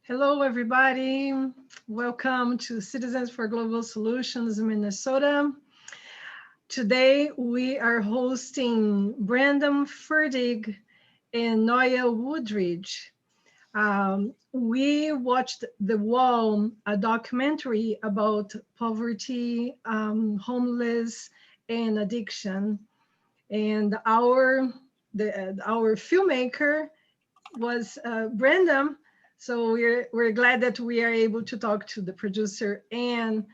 Hello, everybody. Welcome to Citizens for Global Solutions, Minnesota. Today, we are hosting Brandon Ferdig and Noya Woodrich. We watched The Wall, a documentary about poverty, homeless, and addiction. And our filmmaker was Brandon. So we're glad that we are able to talk to the producer and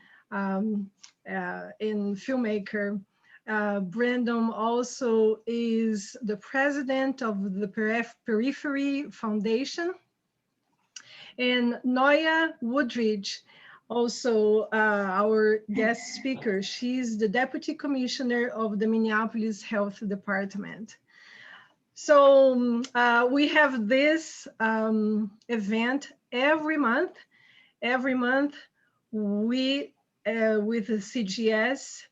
filmmaker. Brandon also is the president of the Periphery Foundation. And Noya Woodrich, also our guest speaker, she's the deputy commissioner of the Minneapolis Health Department. So we have this event every month. Every month, we, with the CGS,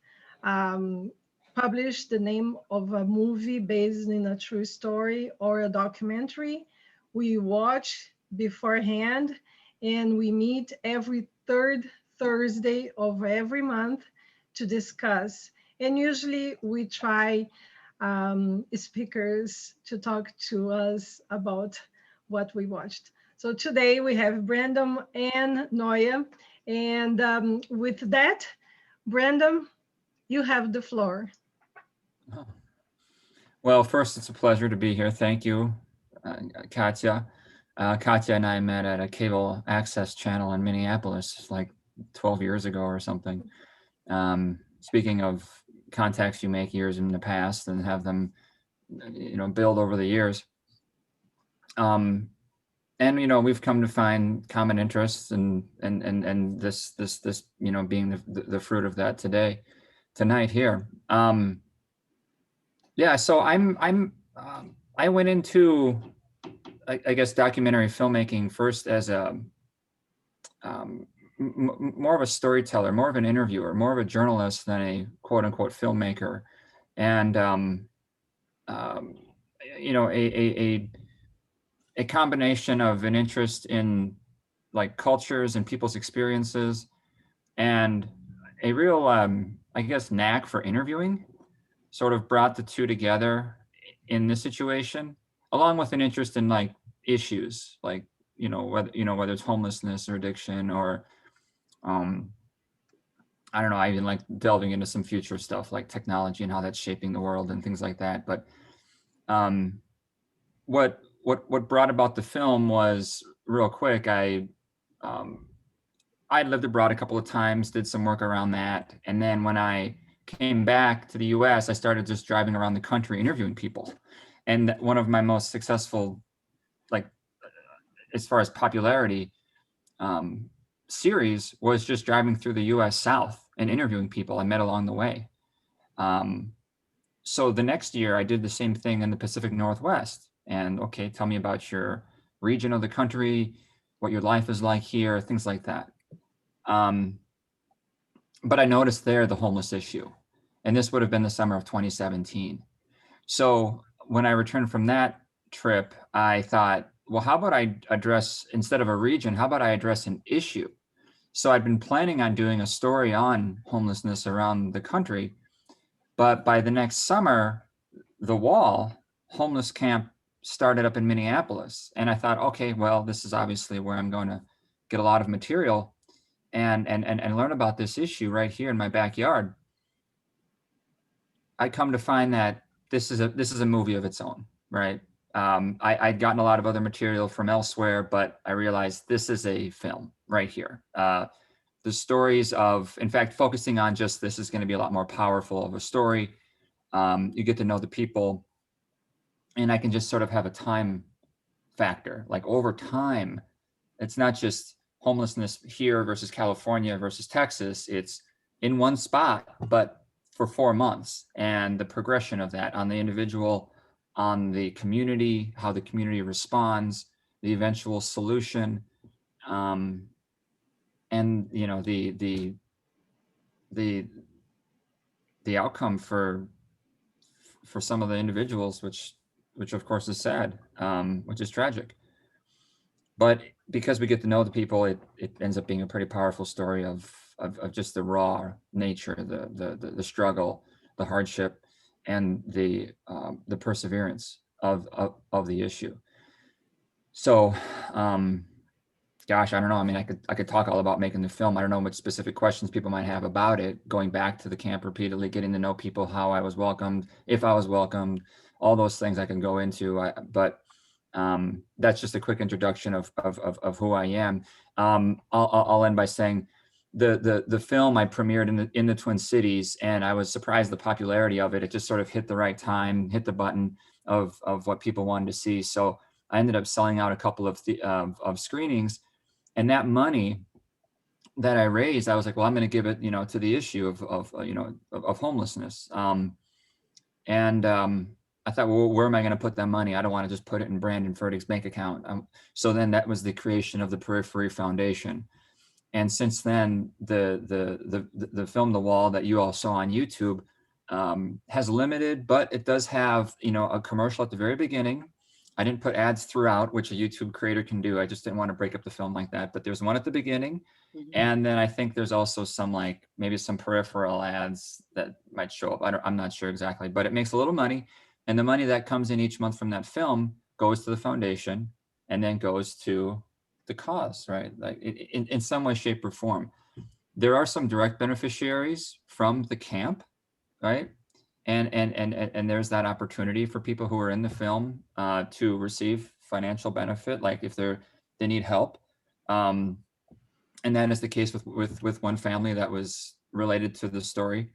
publish the name of a movie based in a true story or a documentary. We watch beforehand, and we meet every third Thursday of every month to discuss. And usually we try speakers to talk to us about what we watched. So today we have Brandon and Noya. And with that, Brandon, you have the floor. Well, first, it's a pleasure to be here. Thank you, Katya. Katya and I met at a cable access channel in Minneapolis like 12 years ago or something. Speaking of contacts you make years in the past and have them, build over the years. And we've come to find common interests and this being the fruit of that tonight here. Yeah, so I went into I guess documentary filmmaking first as a more of a storyteller, more of an interviewer, more of a journalist than a quote unquote filmmaker, and a combination of an interest in like cultures and people's experiences, and a real I guess knack for interviewing, sort of brought the two together in this situation, along with an interest in like issues like whether it's homelessness or addiction or I don't know, I even like delving into some future stuff like technology and how that's shaping the world and things like that. But what brought about the film was real quick. I'd lived abroad a couple of times, did some work around that, and then when I came back to the US, I started just driving around the country interviewing people. And one of my most successful, like as far as popularity, series was just driving through the US South and interviewing people I met along the way. So the next year I did the same thing in the Pacific Northwest. And okay, tell me about your region of the country, what your life is like here, things like that. But I noticed there the homeless issue. And this would have been the summer of 2017. So when I returned from that trip, I thought, well, how about I address, instead of a region, how about I address an issue? So I'd been planning on doing a story on homelessness around the country. But by the next summer, The Wall homeless camp started up in Minneapolis. And I thought, okay, well, this is obviously where I'm going to get a lot of material and learn about this issue right here in my backyard. I come to find that this is a movie of its own, right? I'd gotten a lot of other material from elsewhere, but I realized this is a film right here. The stories of, in fact, focusing on just this is going to be a lot more powerful of a story. You get to know the people, and I can just sort of have a time factor. Like over time, it's not just homelessness here versus California versus Texas. It's in one spot, but for 4 months, and the progression of that on the individual, on the community, how the community responds, the eventual solution, and the outcome for some of the individuals, which of course is sad, which is tragic. but because we get to know the people, it ends up being a pretty powerful story of just the raw nature, the struggle, the hardship, and the perseverance of the issue. So, gosh, I don't know. I mean, I could talk all about making the film. I don't know what specific questions people might have about it. Going back to the camp repeatedly, getting to know people, how I was welcomed, if I was welcomed, all those things I can go into. But that's just a quick introduction of who I am. I'll end by saying the film I premiered in the Twin Cities, and I was surprised the popularity of it. It just sort of hit the right time, hit the button of what people wanted to see. So I ended up selling out a couple of screenings, and that money that I raised, I was like, well, I'm going to give it, to the issue of homelessness. And I thought, well, where am I going to put that money? I don't want to just put it in Brandon Ferdig's bank account. So then that was the creation of the Periphery Foundation. And since then, the film The Wall that you all saw on YouTube has limited, but it does have, a commercial at the very beginning. I didn't put ads throughout, which a YouTube creator can do. I just didn't want to break up the film like that. But there's one at the beginning. Mm-hmm. And then I think there's also some maybe some peripheral ads that might show up. I'm not sure exactly, but it makes a little money. And the money that comes in each month from that film goes to the foundation and then goes to the cause, right? Like in some way, shape, or form. There are some direct beneficiaries from the camp, right? And there's that opportunity for people who are in the film to receive financial benefit, like if they need help. And that is the case with one family that was related to the story.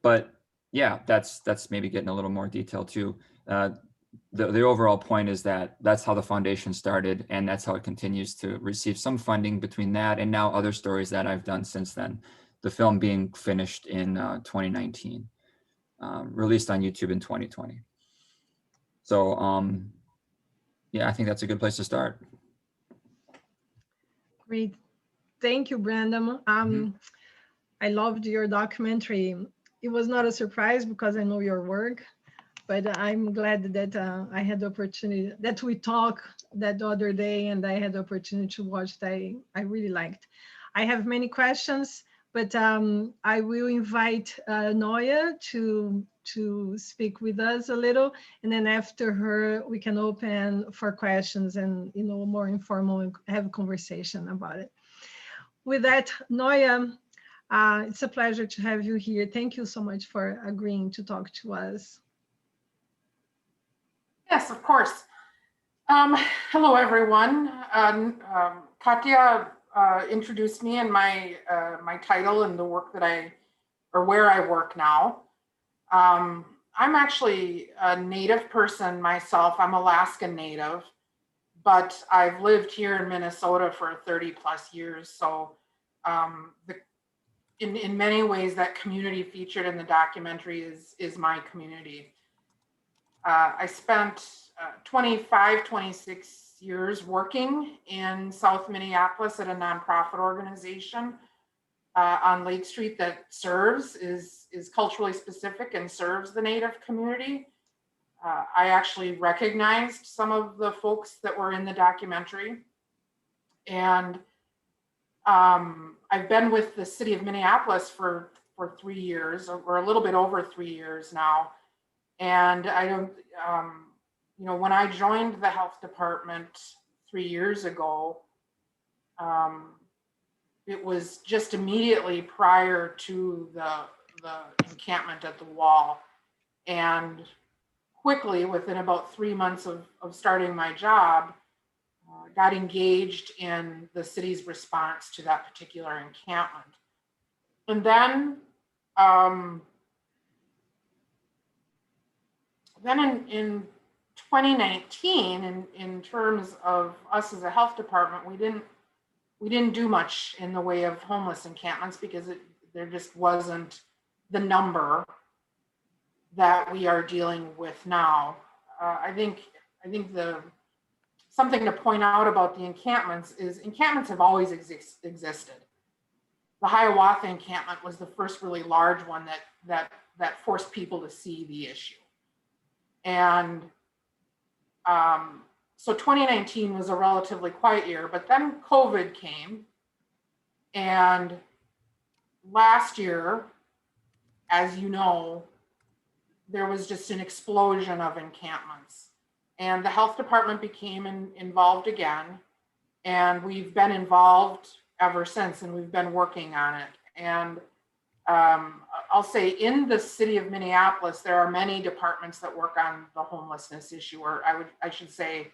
But yeah, that's maybe getting a little more detail too. The overall point is that that's how the foundation started, and that's how it continues to receive some funding between that and now other stories that I've done since then. The film being finished in 2019, released on YouTube in 2020. So yeah, I think that's a good place to start. Great. Thank you, Brandon. I loved your documentary. It was not a surprise because I know your work, but I'm glad that I had the opportunity that we talked that other day, and I had the opportunity to watch that I really liked. I have many questions, but I will invite Noya to speak with us a little, and then after her, we can open for questions and more informal and have a conversation about it. With that, Noya, it's a pleasure to have you here. Thank you so much for agreeing to talk to us. Yes, of course. Hello, everyone. Katya introduced me and my title and the work that where I work now. I'm actually a Native person myself. I'm Alaskan Native, but I've lived here in Minnesota for 30 plus years. So in many ways, that community featured in the documentary is my community. I spent 26 years working in South Minneapolis at a nonprofit organization on Lake Street that is culturally specific and serves the Native community. I actually recognized some of the folks that were in the documentary. And I've been with the city of Minneapolis for 3 years, or a little bit over 3 years now. And I don't, when I joined the health department 3 years ago, it was just immediately prior to the encampment at the wall. And quickly, within about 3 months of starting my job, got engaged in the city's response to that particular encampment. And then, in 2019, in terms of us as a health department, we didn't do much in the way of homeless encampments because there just wasn't the number that we are dealing with now. I think something to point out about the encampments is encampments have always existed. The Hiawatha encampment was the first really large one that forced people to see the issue. And so 2019 was a relatively quiet year, but then COVID came. And last year, as you know, there was just an explosion of encampments. And the health department became involved again. And we've been involved ever since, and we've been working on it. And I'll say in the city of Minneapolis, there are many departments that work on the homelessness issue, or I should say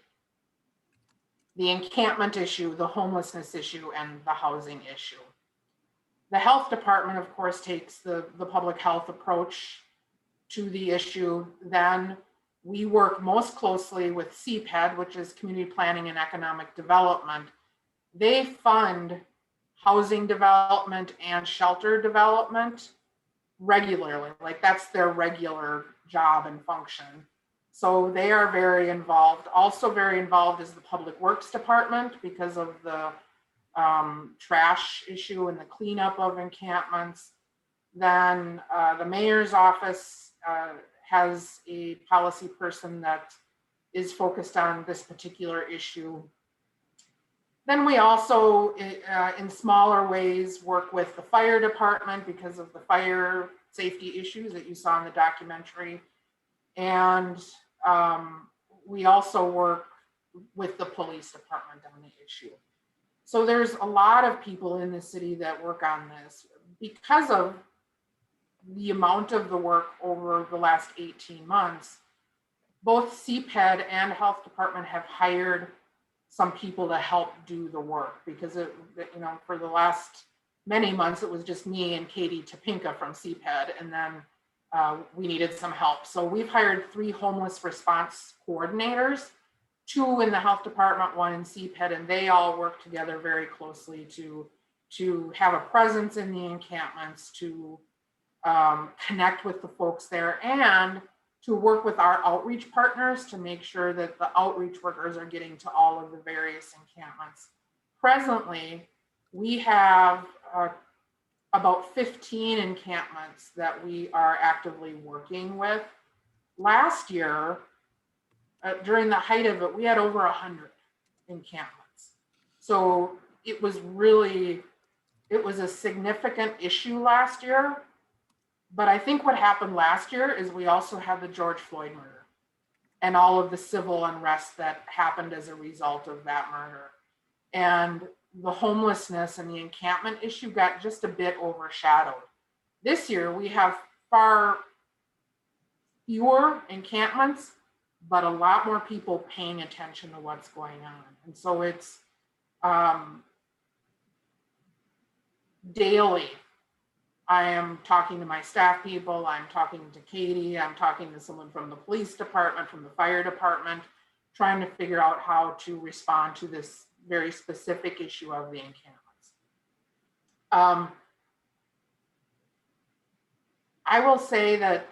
the encampment issue, the homelessness issue, and the housing issue. The health department, of course, takes the public health approach to the issue. Then we work most closely with CPED, which is Community Planning and Economic Development. They fund housing development and shelter development regularly. Like that's their regular job and function. So they are very involved. Also very involved is the Public Works Department because of the trash issue and the cleanup of encampments. Then the mayor's office has a policy person that is focused on this particular issue. Then we also, in smaller ways, work with the fire department because of the fire safety issues that you saw in the documentary. And we also work with the police department on the issue. So there's a lot of people in the city that work on this because of the amount of the work over the last 18 months. Both CPED and health department have hired some people to help do the work because for the last many months, it was just me and Katie Topinka from CPED, and then we needed some help. So we've hired 3 homeless response coordinators, 2 in the health department, 1 in CPED, and they all work together very closely to have a presence in the encampments, to connect with the folks there, and to work with our outreach partners to make sure that the outreach workers are getting to all of the various encampments. Presently, we have about 15 encampments that we are actively working with. Last year, during the height of it, we had over 100 encampments. So it was a significant issue last year. But I think what happened last year is we also had the George Floyd murder and all of the civil unrest that happened as a result of that murder. And the homelessness and the encampment issue got just a bit overshadowed. This year, we have far fewer encampments, but a lot more people paying attention to what's going on. And so it's daily. I am talking to my staff people, I'm talking to Katie, I'm talking to someone from the police department, from the fire department, trying to figure out how to respond to this very specific issue of the encampments. I will say that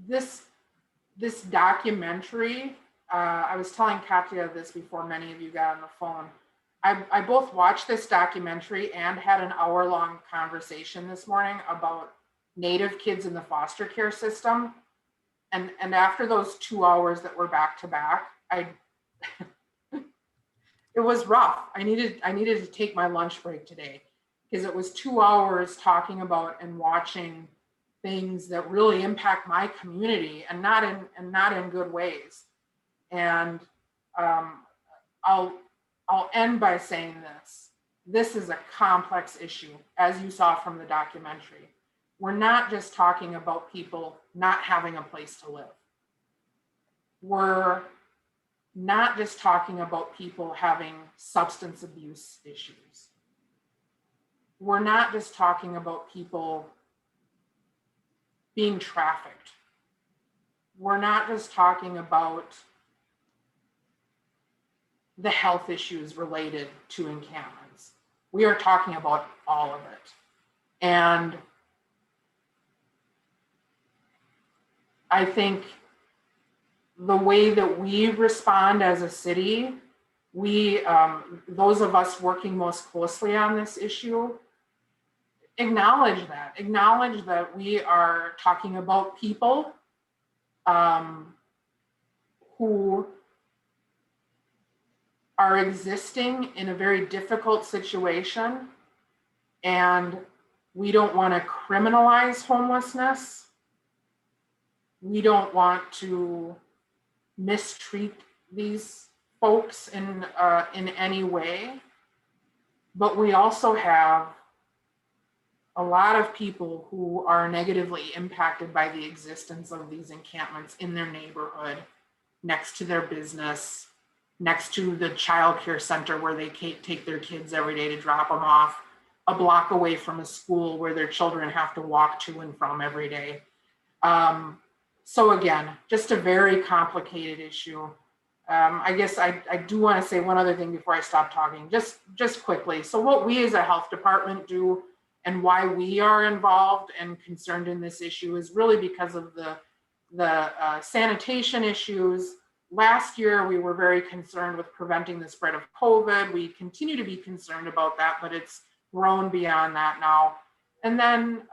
this documentary, I was telling Katya this before many of you got on the phone. I both watched this documentary and had an hour-long conversation this morning about Native kids in the foster care system. And after those 2 hours that were back to back, it was rough. I needed to take my lunch break today because it was 2 hours talking about and watching things that really impact my community and not in good ways. And I'll end by saying this. This is a complex issue, as you saw from the documentary. We're not just talking about people not having a place to live. We're not just talking about people having substance abuse issues. We're not just talking about people being trafficked. We're not just talking about the health issues related to encampments. We are talking about all of it. And I think the way that we respond as a city, those of us working most closely on this issue, acknowledge that we are talking about people who are existing in a very difficult situation, and we don't want to criminalize homelessness. We don't want to mistreat these folks in any way, but we also have a lot of people who are negatively impacted by the existence of these encampments in their neighborhood, next to their business, next to the child care center where they take their kids every day to drop them off, a block away from a school where their children have to walk to and from every day. So again, just a very complicated issue. I guess I do want to say one other thing before I stop talking, just quickly. So what we as a health department do and why we are involved and concerned in this issue is really because of the sanitation issues. Last year, we were very concerned with preventing the spread of COVID. We continue to be concerned about that, but it's grown beyond that now. And then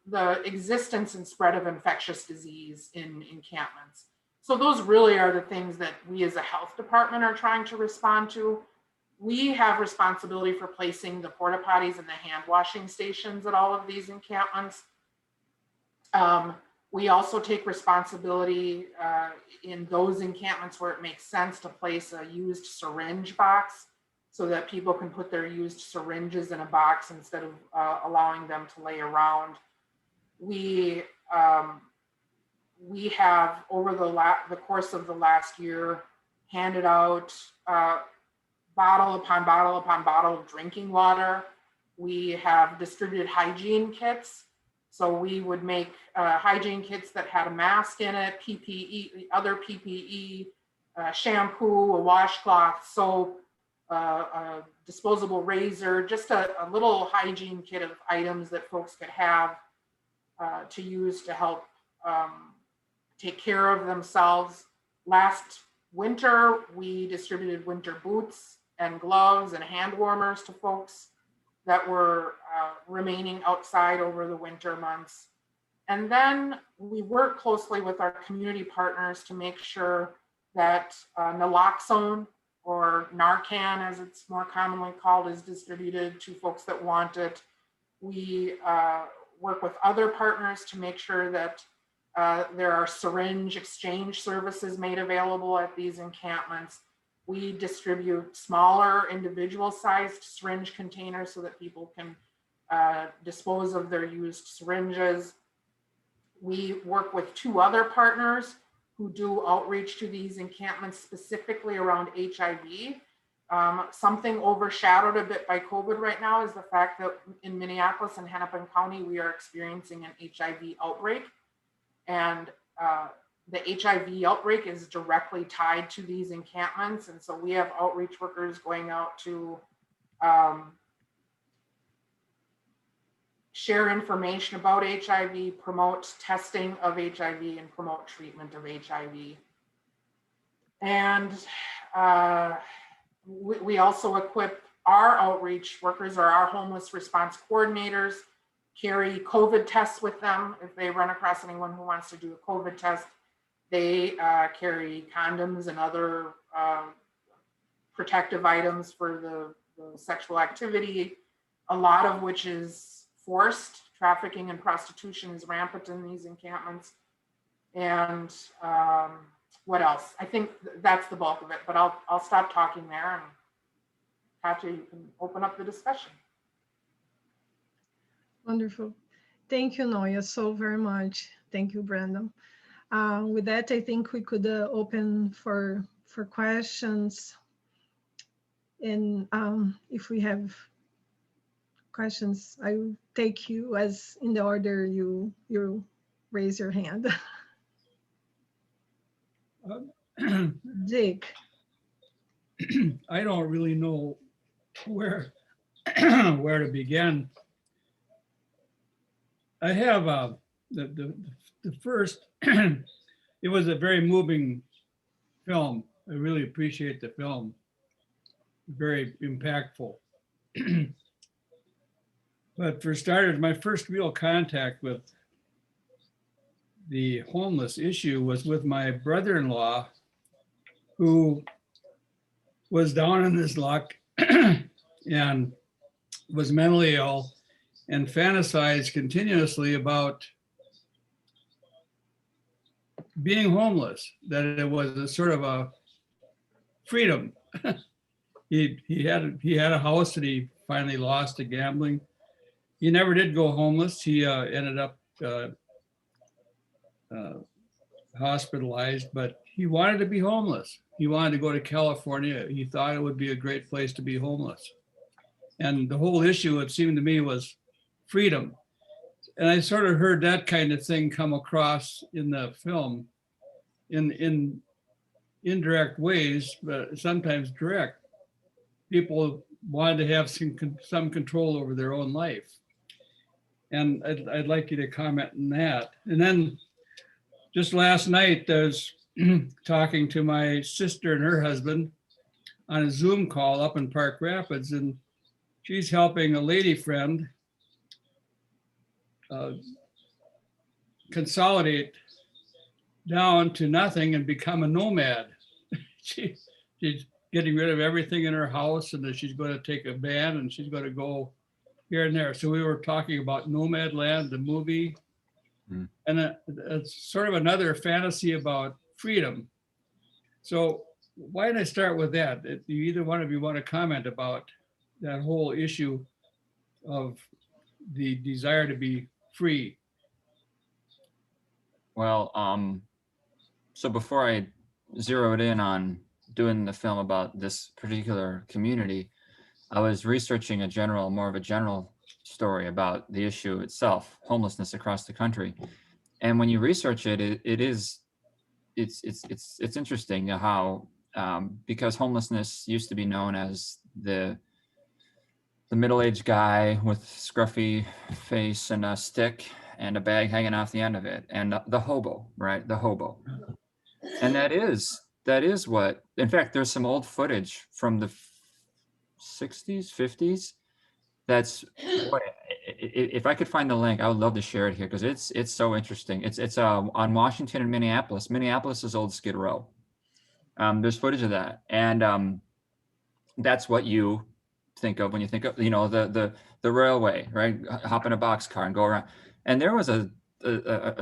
the existence and spread of infectious disease in encampments. So those really are the things that we as a health department are trying to respond to. We have responsibility for placing the porta potties and the hand washing stations at all of these encampments. We also take responsibility in those encampments where it makes sense to place a used syringe box so that people can put their used syringes in a box instead of allowing them to lay around. We have, over the course of the last year, handed out bottle upon bottle upon bottle of drinking water. We have distributed hygiene kits. So we would make hygiene kits that had a mask in it, PPE, other PPE, shampoo, a washcloth, soap, a disposable razor, just a little hygiene kit of items that folks could have to use to help take care of themselves. Last winter, we distributed winter boots and gloves and hand warmers to folks that were remaining outside over the winter months. And then we work closely with our community partners to make sure that naloxone, or Narcan as it's more commonly called, is distributed to folks that want it. We work with other partners to make sure that there are syringe exchange services made available at these encampments. We distribute smaller individual sized syringe containers so that people can dispose of their used syringes. We work with 2 other partners who do outreach to these encampments specifically around HIV. Something overshadowed a bit by COVID right now is the fact that in Minneapolis and Hennepin County, we are experiencing an HIV outbreak. And the HIV outbreak is directly tied to these encampments. And so we have outreach workers going out to share information about HIV, promote testing of HIV, and promote treatment of HIV. And we also equip our outreach workers, or our homeless response coordinators, carry COVID tests with them. If they run across anyone who wants to do a COVID test, they carry condoms and other protective items for the sexual activity, a lot of which is forced. Trafficking and prostitution is rampant in these encampments. And what else? I think that's the bulk of it, but I'll stop talking there, and Katya, you can open up the discussion. Wonderful. Thank you, Noya, so very much. Thank you, Brandon. With that, I think we could open for questions. And if we have questions, I will take you as in the order you raise your hand. Jake. I don't really know where where to begin. I have the first. It was a very moving film. I really appreciate the film. Very impactful. But for starters, my first real contact with the homeless issue was with my brother-in-law, who was down in his luck and was mentally ill and fantasized continuously about being homeless, that it was a sort of a freedom. He had a house that he finally lost to gambling. He never did go homeless. He ended up hospitalized, but he wanted to be homeless. He wanted to go to California. He thought it would be a great place to be homeless. And the whole issue, it seemed to me, was freedom. And I sort of heard that kind of thing come across in the film in indirect ways, but sometimes direct. People wanted to have some control over their own life. And I'd like you to comment on that. And then just last night, I was talking to my sister and her husband on a Zoom call up in Park Rapids, and she's helping a lady friend consolidate down to nothing and become a nomad. She's getting rid of everything in her house, and then she's going to take a van and she's going to go here and there. So we were talking about Nomadland, the movie, and it's sort of another fantasy about freedom. So why don't I start with that? If either one of you want to comment about that whole issue of the desire to be free? Well, so before I zeroed in on doing the film about this particular community, I was researching more of a general story about the issue itself, homelessness across the country. And when you research it, it's interesting how, because homelessness used to be known as the middle-aged guy with scruffy face and a stick and a bag hanging off the end of it, and the hobo, right? The hobo. And that is what, in fact, there's some old footage from the 60s, 50s. That's what, if I could find the link, I would love to share it here, because it's so interesting. It's on Washington and Minneapolis. Minneapolis is old Skid Row. There's footage of that, and that's what you think of when you think of, the railway, right? Hop in a boxcar and go around. And there was a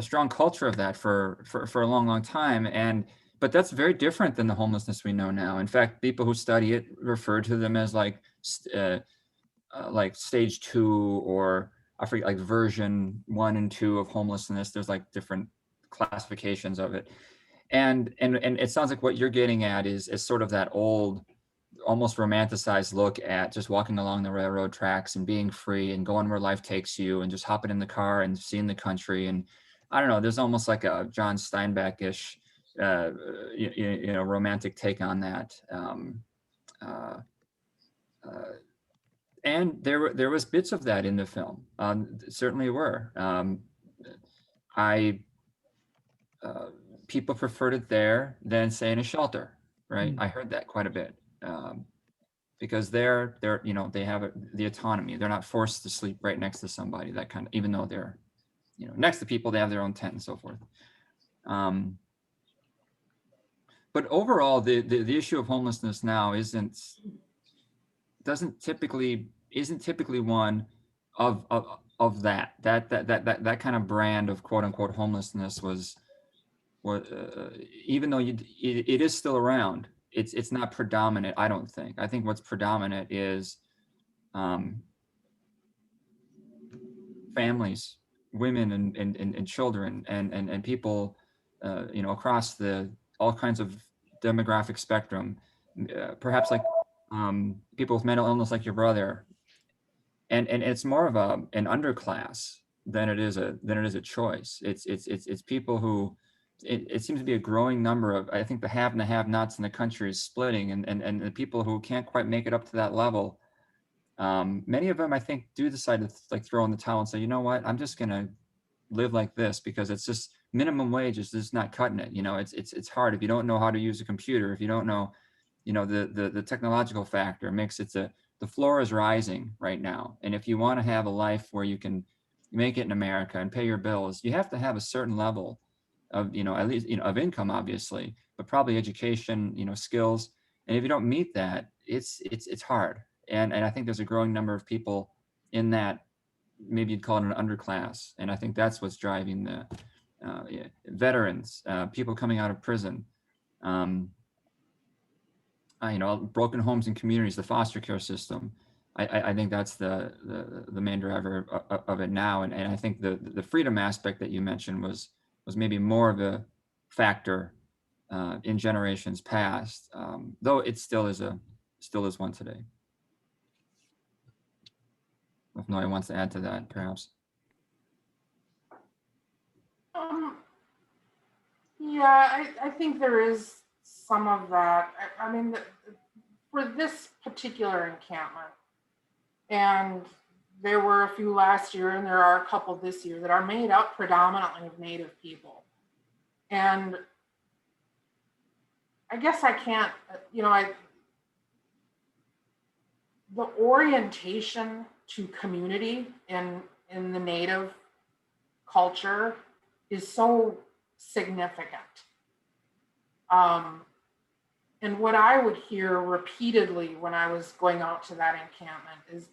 strong culture of that for a long time. But that's very different than the homelessness we know now. In fact, people who study it refer to them as like stage 2, or I forget, like version 1 and 2 of homelessness. There's like different classifications of it. And it sounds like what you're getting at is sort of that old, almost romanticized look at just walking along the railroad tracks and being free and going where life takes you and just hopping in the car and seeing the country. And I don't know, there's almost like a John Steinbeck-ish, romantic take on that. And there was bits of that in the film. Certainly were. People preferred it there than, say, in a shelter, right? I heard that quite a bit. Because they have the autonomy. They're not forced to sleep right next to somebody, that kind of, even though they're, next to people, they have their own tent and so forth. But overall, the issue of homelessness now isn't typically one of that kind of brand of quote unquote homelessness was even though it is still around. It's not predominant, I don't think. I think what's predominant is families, women and children and people, across all kinds of demographic spectrum, perhaps like people with mental illness like your brother. And it's more of an underclass than it is a choice. It's people who, it seems to be a growing number of, I think the have and the have-nots in the country is splitting, and the people who can't quite make it up to that level, many of them, I think, do decide to like throw in the towel and say, you know what, I'm just going to live like this, because it's just minimum wage is just not cutting it. It's hard if you don't know how to use a computer, if you don't know, the technological factor makes it the floor is rising right now. And if you want to have a life where you can make it in America and pay your bills, you have to have a certain level of, at least, of income, obviously, but probably education, skills. And if you don't meet that, it's hard. And I think there's a growing number of people in that, maybe you'd call it an underclass. And I think that's what's driving the veterans, people coming out of prison, broken homes and communities, the foster care system. I think that's the main driver of it now. And I think the freedom aspect that you mentioned was maybe more of a factor in generations past, though it still is one today. If Noya wants to add to that, perhaps. Yeah, I think there is some of that. I mean, for this particular encampment, and there were a few last year, and there are a couple this year that are made up predominantly of Native people. And I guess I can't, the orientation to community in the Native culture is so significant. And what I would hear repeatedly when I was going out to that encampment is,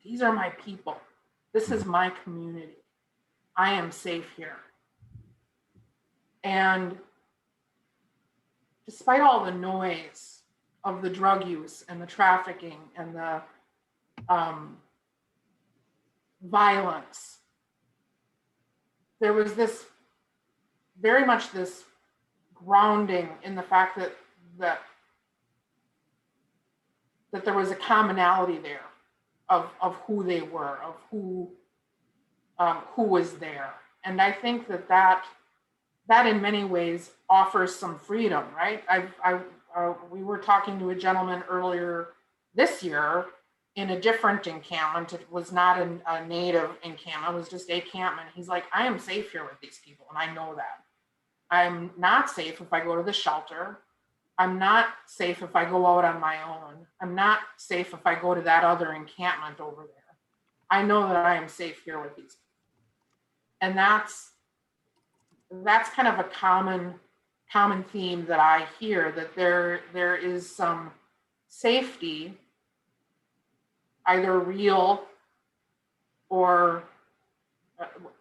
these are my people. This is my community. I am safe here. And despite all the noise of the drug use and the trafficking and the violence, there was very much this grounding in the fact that there was a commonality there of who they were, of who was there. And I think that in many ways offers some freedom, right? We were talking to a gentleman earlier this year in a different encampment. It was not a Native encampment, it was just a encampment. He's like, I am safe here with these people, and I know that. I'm not safe if I go to the shelter. I'm not safe if I go out on my own. I'm not safe if I go to that other encampment over there. I know that I am safe here with these people. And that's kind of a common theme that I hear, that there is some safety, either real or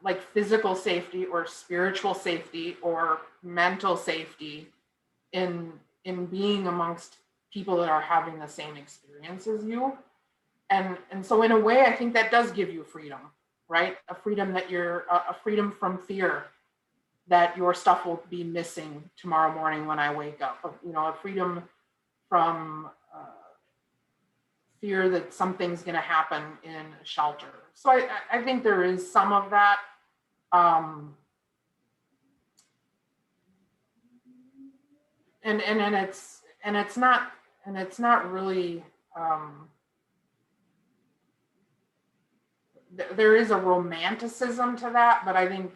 like physical safety or spiritual safety or mental safety in being amongst people that are having the same experience as you. And so in a way, I think that does give you freedom, right? A freedom that a freedom from fear that your stuff will be missing tomorrow morning when I wake up. A freedom from fear that something's going to happen in a shelter. So I think there is some of that. And it's not really. There is a romanticism to that, but I think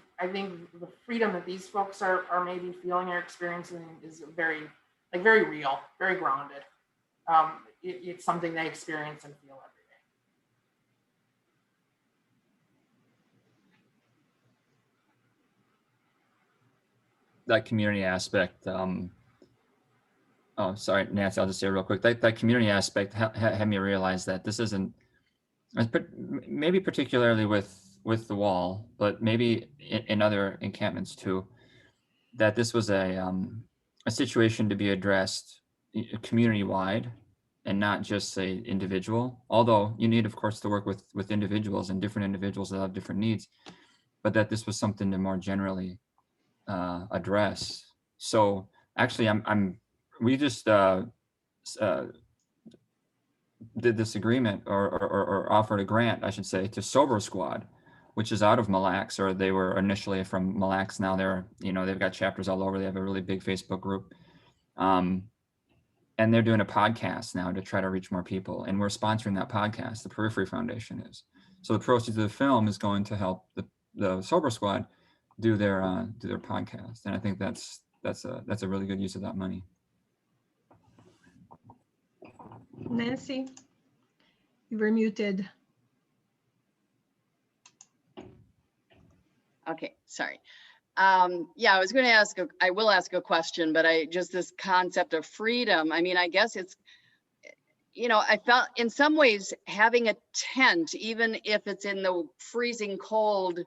the freedom that these folks are maybe feeling or experiencing is very real, very grounded. It's something they experience and feel every day. That community aspect. Oh, sorry, Nancy, I'll just say real quick. That community aspect had me realize that this isn't, maybe particularly with the wall, but maybe in other encampments too, that this was a situation to be addressed community-wide and not just say individual, although you need, of course, to work with individuals and different individuals that have different needs, but that this was something to more generally address. So actually we just did this agreement or offered a grant, I should say, to Sober Squad, which is out of Mille Lacs, or they were initially from Mille Lacs. Now they've got chapters all over. They have a really big Facebook group. And they're doing a podcast now to try to reach more people. And we're sponsoring that podcast. The Periphery Foundation is. So the proceeds of the film is going to help the Sober Squad do their podcast. And I think that's a really good use of that money. Nancy, you were muted. Okay, sorry. Yeah, I was going to ask, I will ask a question, but just this concept of freedom. I mean, I guess it's, I felt in some ways having a tent, even if it's in the freezing cold,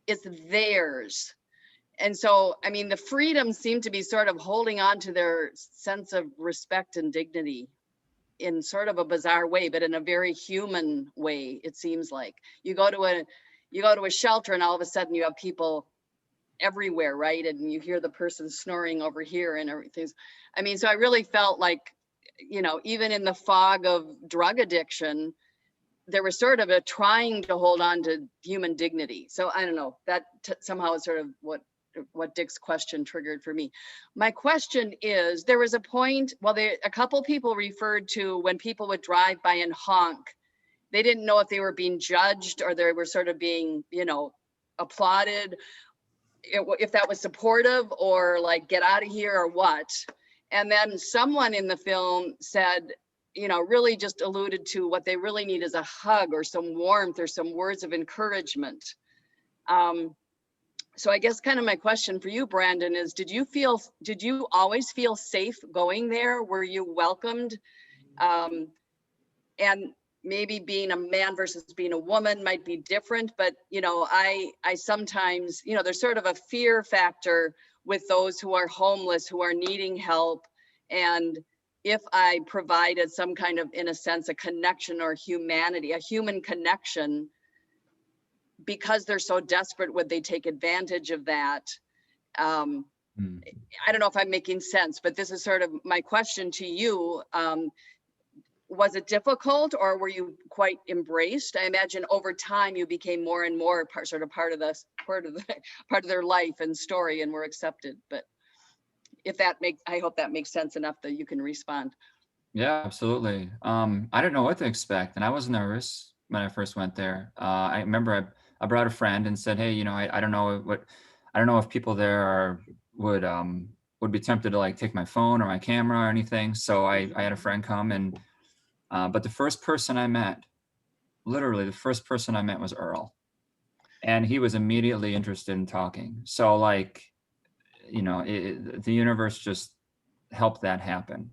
it's theirs. And so, I mean, the freedom seemed to be sort of holding on to their sense of respect and dignity in sort of a bizarre way, but in a very human way. It seems like you go to a shelter and all of a sudden you have people everywhere, right? And you hear the person snoring over here and everything. I mean, so I really felt like, even in the fog of drug addiction, there was sort of a trying to hold on to human dignity. So I don't know, that somehow is sort of what Dick's question triggered for me. My question is, there was a point, well, a couple people referred to when people would drive by and honk, they didn't know if they were being judged or they were sort of being, applauded, if that was supportive or like, get out of here or what. And then someone in the film said, really just alluded to what they really need is a hug or some warmth or some words of encouragement. So I guess kind of my question for you, Brandon, is did you always feel safe going there? Were you welcomed? And maybe being a man versus being a woman might be different, but I sometimes, there's sort of a fear factor with those who are homeless, who are needing help. And if I provided some kind of, in a sense, a connection or humanity, a human connection, because they're so desperate, would they take advantage of that? I don't know if I'm making sense, but this is sort of my question to you. Was it difficult, or were you quite embraced? I imagine over time you became more and more part of their life and story, and were accepted. But I hope that makes sense enough that you can respond. Yeah, absolutely. I didn't know what to expect, and I was nervous when I first went there. I remember I brought a friend and said, hey, I don't know if people there would be tempted to like take my phone or my camera or anything. So I had a friend come, and but the first person I met, literally the first person I met, was Earl, and he was immediately interested in talking. So like, the universe just helped that happen.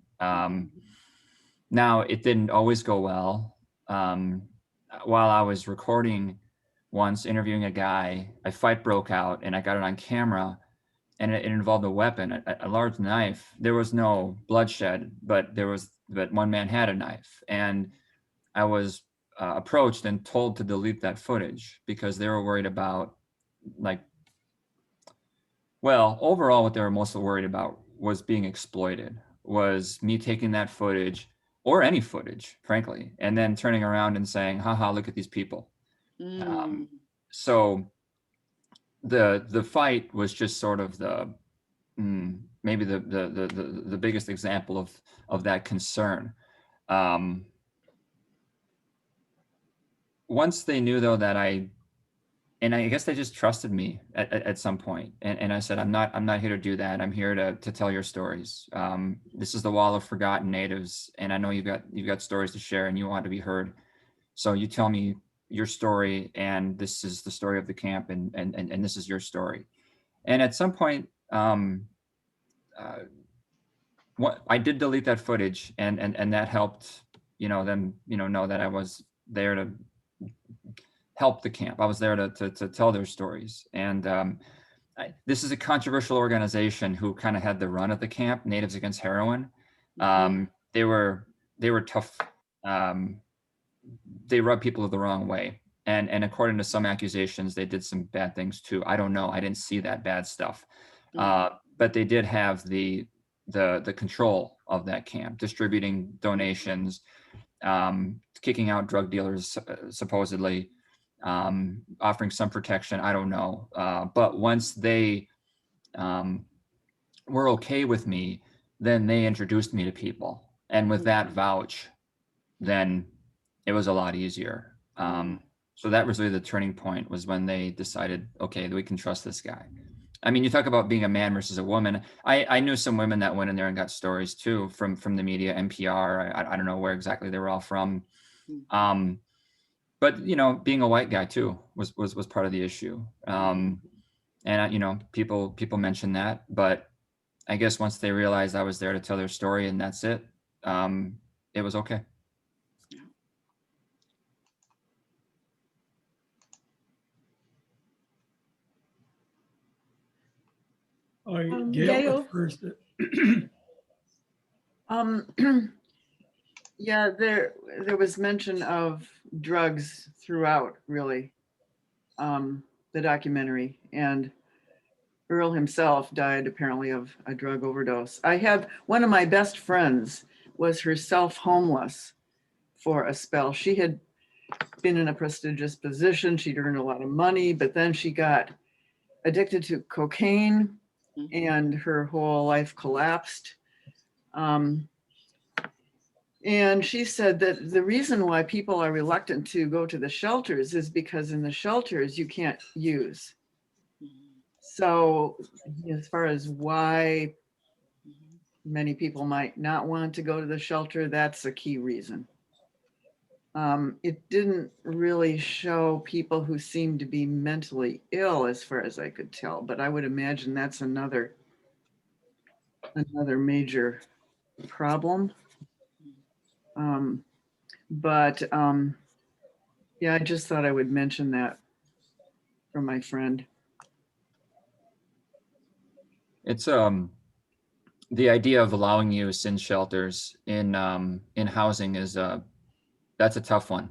Now it didn't always go well. While I was recording once, interviewing a guy, a fight broke out and I got it on camera, and it involved a weapon, a large knife. There was no bloodshed, but one man had a knife, and I was approached and told to delete that footage because they were worried about, overall what they were mostly worried about was being exploited, was me taking that footage, or any footage, frankly, and then turning around and saying, haha, look at these people. So the fight was just sort of maybe the biggest example of that concern. Once they knew though that I guess they just trusted me at some point. And I said, I'm not here to do that. I'm here to tell your stories. This is the Wall of Forgotten Natives. And I know you've got stories to share and you want to be heard. So you tell me your story, and this is the story of the camp, and this is your story. And at some point, I did delete that footage, and that helped, them, know that I was there to help the camp. I was there to tell their stories. And this is a controversial organization who kind of had the run at the camp, Natives Against Heroin. They were tough. They rubbed people the wrong way. And according to some accusations, they did some bad things too. I don't know. I didn't see that bad stuff. But they did have the control of that camp, distributing donations, kicking out drug dealers, supposedly, offering some protection. I don't know. But once they were okay with me, then they introduced me to people. And with that vouch, then it was a lot easier. So that was really the turning point, was when they decided, okay, we can trust this guy. I mean, you talk about being a man versus a woman. I knew some women that went in there and got stories too from the media, NPR. I don't know where exactly they were all from. But being a white guy too was part of the issue. And, you know, people mention that, but I guess once they realized I was there to tell their story and that's it, it was okay. All right, Gail? Gail first. Yeah, there was mention of drugs throughout, really, the documentary, and Earl himself died apparently of a drug overdose. I have one of my best friends was herself homeless for a spell. She had been in a prestigious position. She'd earned a lot of money, but then she got addicted to cocaine and her whole life collapsed. And she said that the reason why people are reluctant to go to the shelters is because in the shelters you can't use. So as far as why many people might not want to go to the shelter, that's a key reason. It didn't really show people who seemed to be mentally ill as far as I could tell, but I would imagine that's another major problem. Yeah, I just thought I would mention that from my friend. It's the idea of allowing use in shelters in housing is that's a tough one.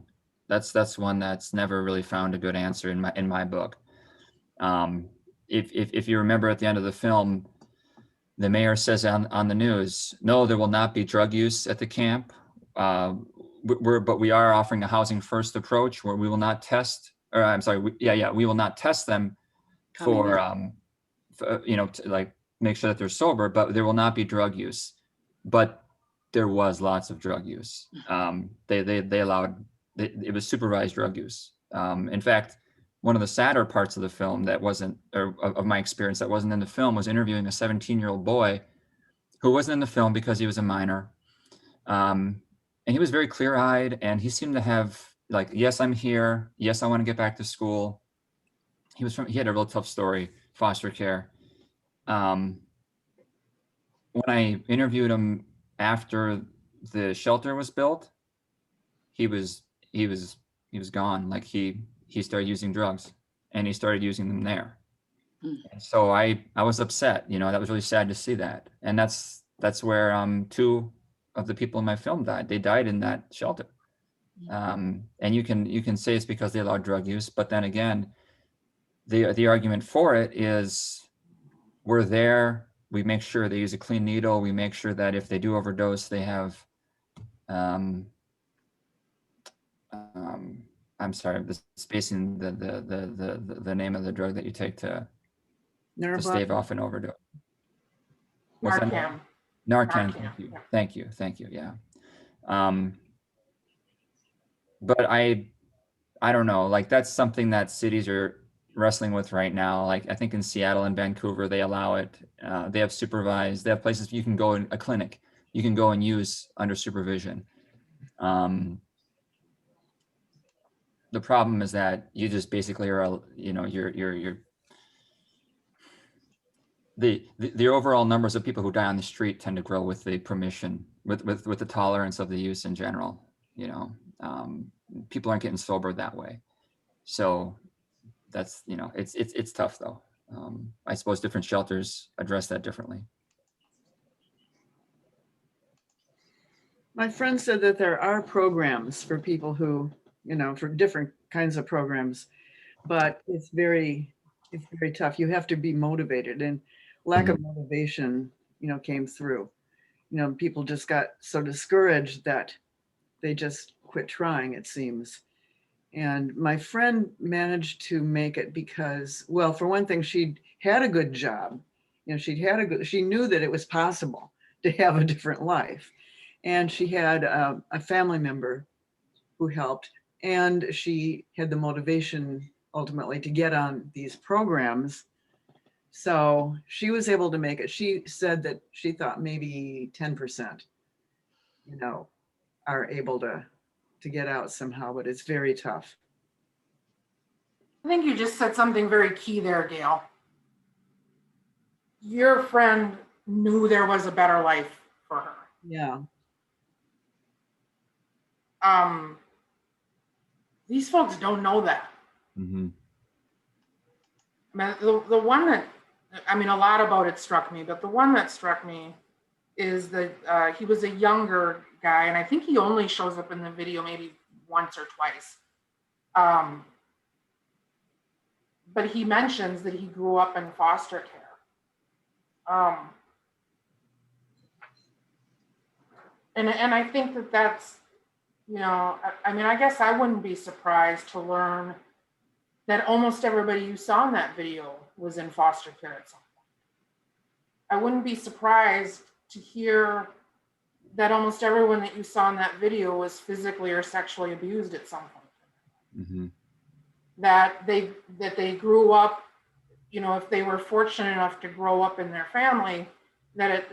That's one that's never really found a good answer in my book. If you remember at the end of the film, the mayor says on the news, no, there will not be drug use at the camp. But we are offering a housing first approach where we will not test, or I'm sorry, we will not test them for you know, to like make sure that they're sober, but there will not be drug use. But there was lots of drug use. They allowed, it was supervised drug use. In fact, one of the sadder parts of the film that wasn't, or of my experience that wasn't in the film, was interviewing a 17-year-old boy who wasn't in the film because he was a minor. And he was very clear-eyed, and he seemed to have like, yes, I'm here. Yes, I want to get back to school. He had a real tough story, foster care. When I interviewed him after the shelter was built, he was gone. Like he started using drugs, and he started using them there. So I was upset. You know, that was really sad to see that. And that's where 2 of the people in my film died. They died in that shelter. And you can say it's because they allowed drug use, but then again, the argument for it is we're there. We make sure they use a clean needle. We make sure that if they do overdose, they have, I'm sorry, the spacing the name of the drug that you take to stave off an overdose. Narcan. Narcan. Narcan. Thank you. Yeah. But I don't know, like that's something that cities are wrestling with right now. Like I think in Seattle and Vancouver, they allow it. They have supervised, they have places you can go in a clinic, you can go and use under supervision. The problem is that you just basically are, you know, you're the overall numbers of people who die on the street tend to grow with the permission, with the tolerance of the use in general. You know, people aren't getting sober that way. So that's, you know, it's tough though. I suppose different shelters address that differently. My friend said that there are programs for people who, you know, for different kinds of programs, but it's very tough. You have to be motivated, and lack of motivation, you know, came through. You know, people just got so discouraged that they just quit trying, it seems. And my friend managed to make it because, well, for one thing, she'd had a good job. You know, she knew that it was possible to have a different life. And she had a family member who helped, and she had the motivation ultimately to get on these programs. So she was able to make it. She said that she thought maybe 10%, you know, are able to get out somehow, but it's very tough. I think you just said something very key there, Gail. your friend knew there was a better life for her. Yeah. These folks don't know that. Mm-hmm. I mean, the one that, I mean, a lot about it struck me, but the one that struck me is that he was a younger guy, and I think he only shows up in the video maybe once or twice. But he mentions that he grew up in foster care. And I think that that's, you know, I mean, I guess I wouldn't be surprised to learn that almost everybody you saw in that video was in foster care at some point. I wouldn't be surprised to hear that almost everyone that you saw in that video was physically or sexually abused at some point. Mm-hmm. That they grew up, you know, if they were fortunate enough to grow up in their family, that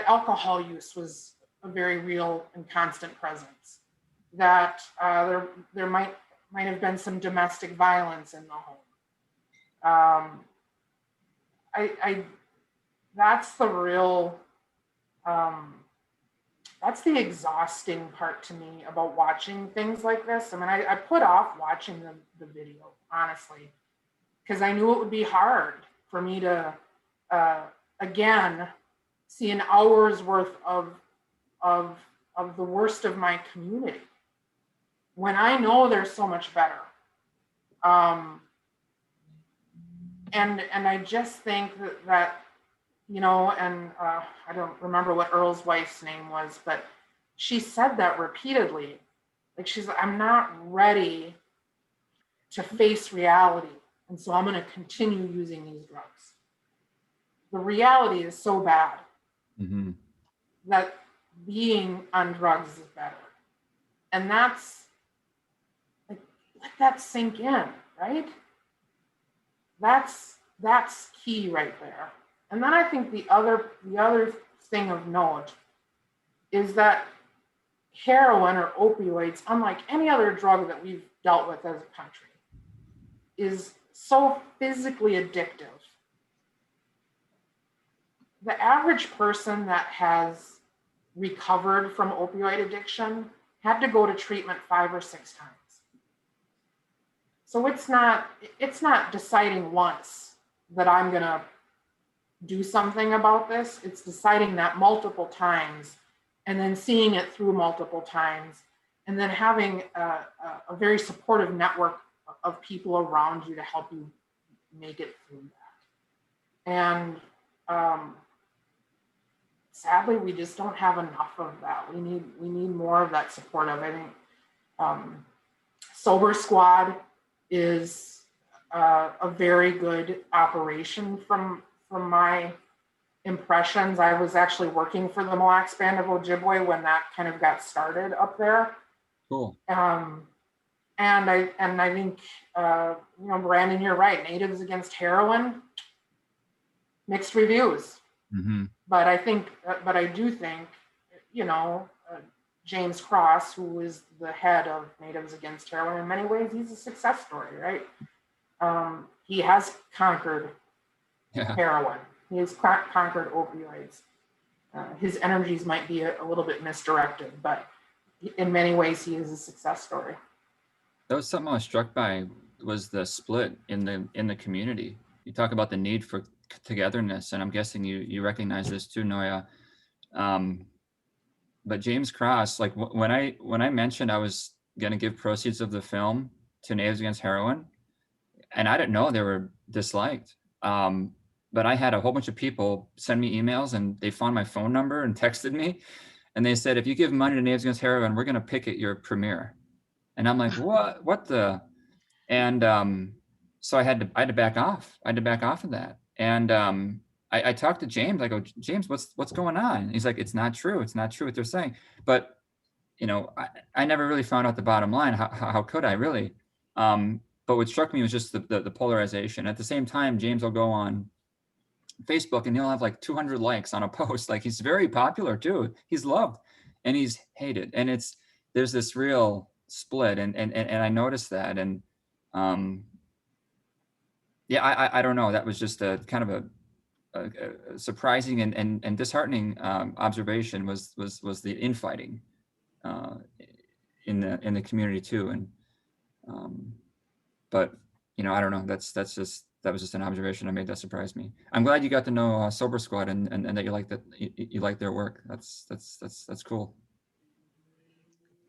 alcohol use was a very real and constant presence. That there might have been some domestic violence in the home. That's the real, that's the exhausting part to me about watching things like this. I mean, I put off watching the video, honestly, because I knew it would be hard for me to, again, see an hour's worth of the worst of my community when I know there's so much better. And I just think that you know, and I don't remember what Earl's wife's name was, but she said that repeatedly. Like, she's like, I'm not ready to face reality, and so I'm going to continue using these drugs. The reality is so bad Mm-hmm. that being on drugs is better. And that's, like, let that sink in, right? That's key right there. And then I think the other thing of note is that heroin or opioids, unlike any other drug that we've dealt with as a country, is so physically addictive. The average person that has recovered from opioid addiction had to go to treatment 5 or 6 times. So it's not deciding once that I'm gonna do something about this. It's deciding that multiple times and then seeing it through multiple times, and then having a very supportive network of people around you to help you make it through that. And sadly, we just don't have enough of that. We need more of that supportive. I think Sober Squad is a very good operation from my impressions. I was actually working for the Mille Lacs Band of Ojibwe when that kind of got started up there. Cool. And I think, you know, Brandon, you're right. Natives Against Heroin, mixed reviews. Mm-hmm. But I do think, you know, James Cross, who is the head of Natives Against Heroin, in many ways, he's a success story, right? He has conquered heroin. He has conquered opioids. His energies might be a little bit misdirected, but in many ways, he is a success story. That was something I was struck by, was the split in the community. You talk about the need for togetherness, and I'm guessing you recognize this too, Noya. But James Cross, like when I mentioned I was going to give proceeds of the film to Natives Against Heroin, and I didn't know they were disliked. But I had a whole bunch of people send me emails, and they found my phone number and texted me, and they said, if you give money to Natives Against Heroin, we're going to pick at your premiere. And I'm like, what the? And so I had to back off. I had to back off of that. And I talked to James. I go, James, what's going on? And he's like, it's not true. It's not true what they're saying. But, you know, I never really found out the bottom line. How could I really? But what struck me was just the polarization. At the same time, James will go on Facebook and he'll have like 200 likes on a post. Like, he's very popular too. He's loved and he's hated. And there's this real split. And I noticed that. And yeah, I don't know. That was just a kind of surprising and disheartening observation was the infighting in the community too. And but you know, I don't know. That was just an observation I made that surprised me. I'm glad you got to know Sober Squad and that you like that you like their work. That's cool.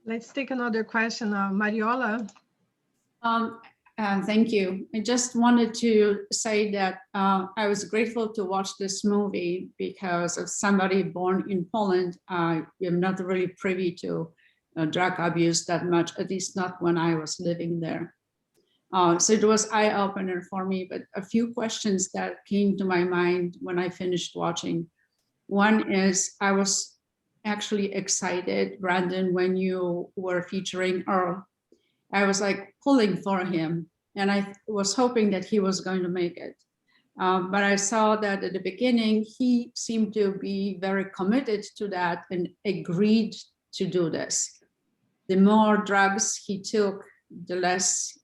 Let's take another question, Mariola. Thank you. I just wanted to say that I was grateful to watch this movie because of somebody born in Poland. I am not really privy to drug abuse that much, at least not when I was living there. So it was eye-opener for me, but a few questions that came to my mind when I finished watching. One is, I was actually excited, Brandon, when you were featuring Earl. I was like pulling for him, and I was hoping that he was going to make it. But I saw that at the beginning, he seemed to be very committed to that and agreed to do this. The more drugs he took, the less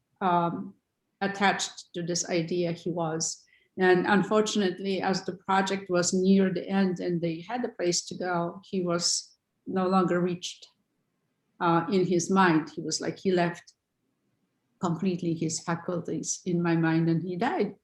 attached to this idea he was. And unfortunately, as the project was near the end and they had a place to go, he was no longer reached in his mind. He was like, he left completely his faculties in my mind and he died.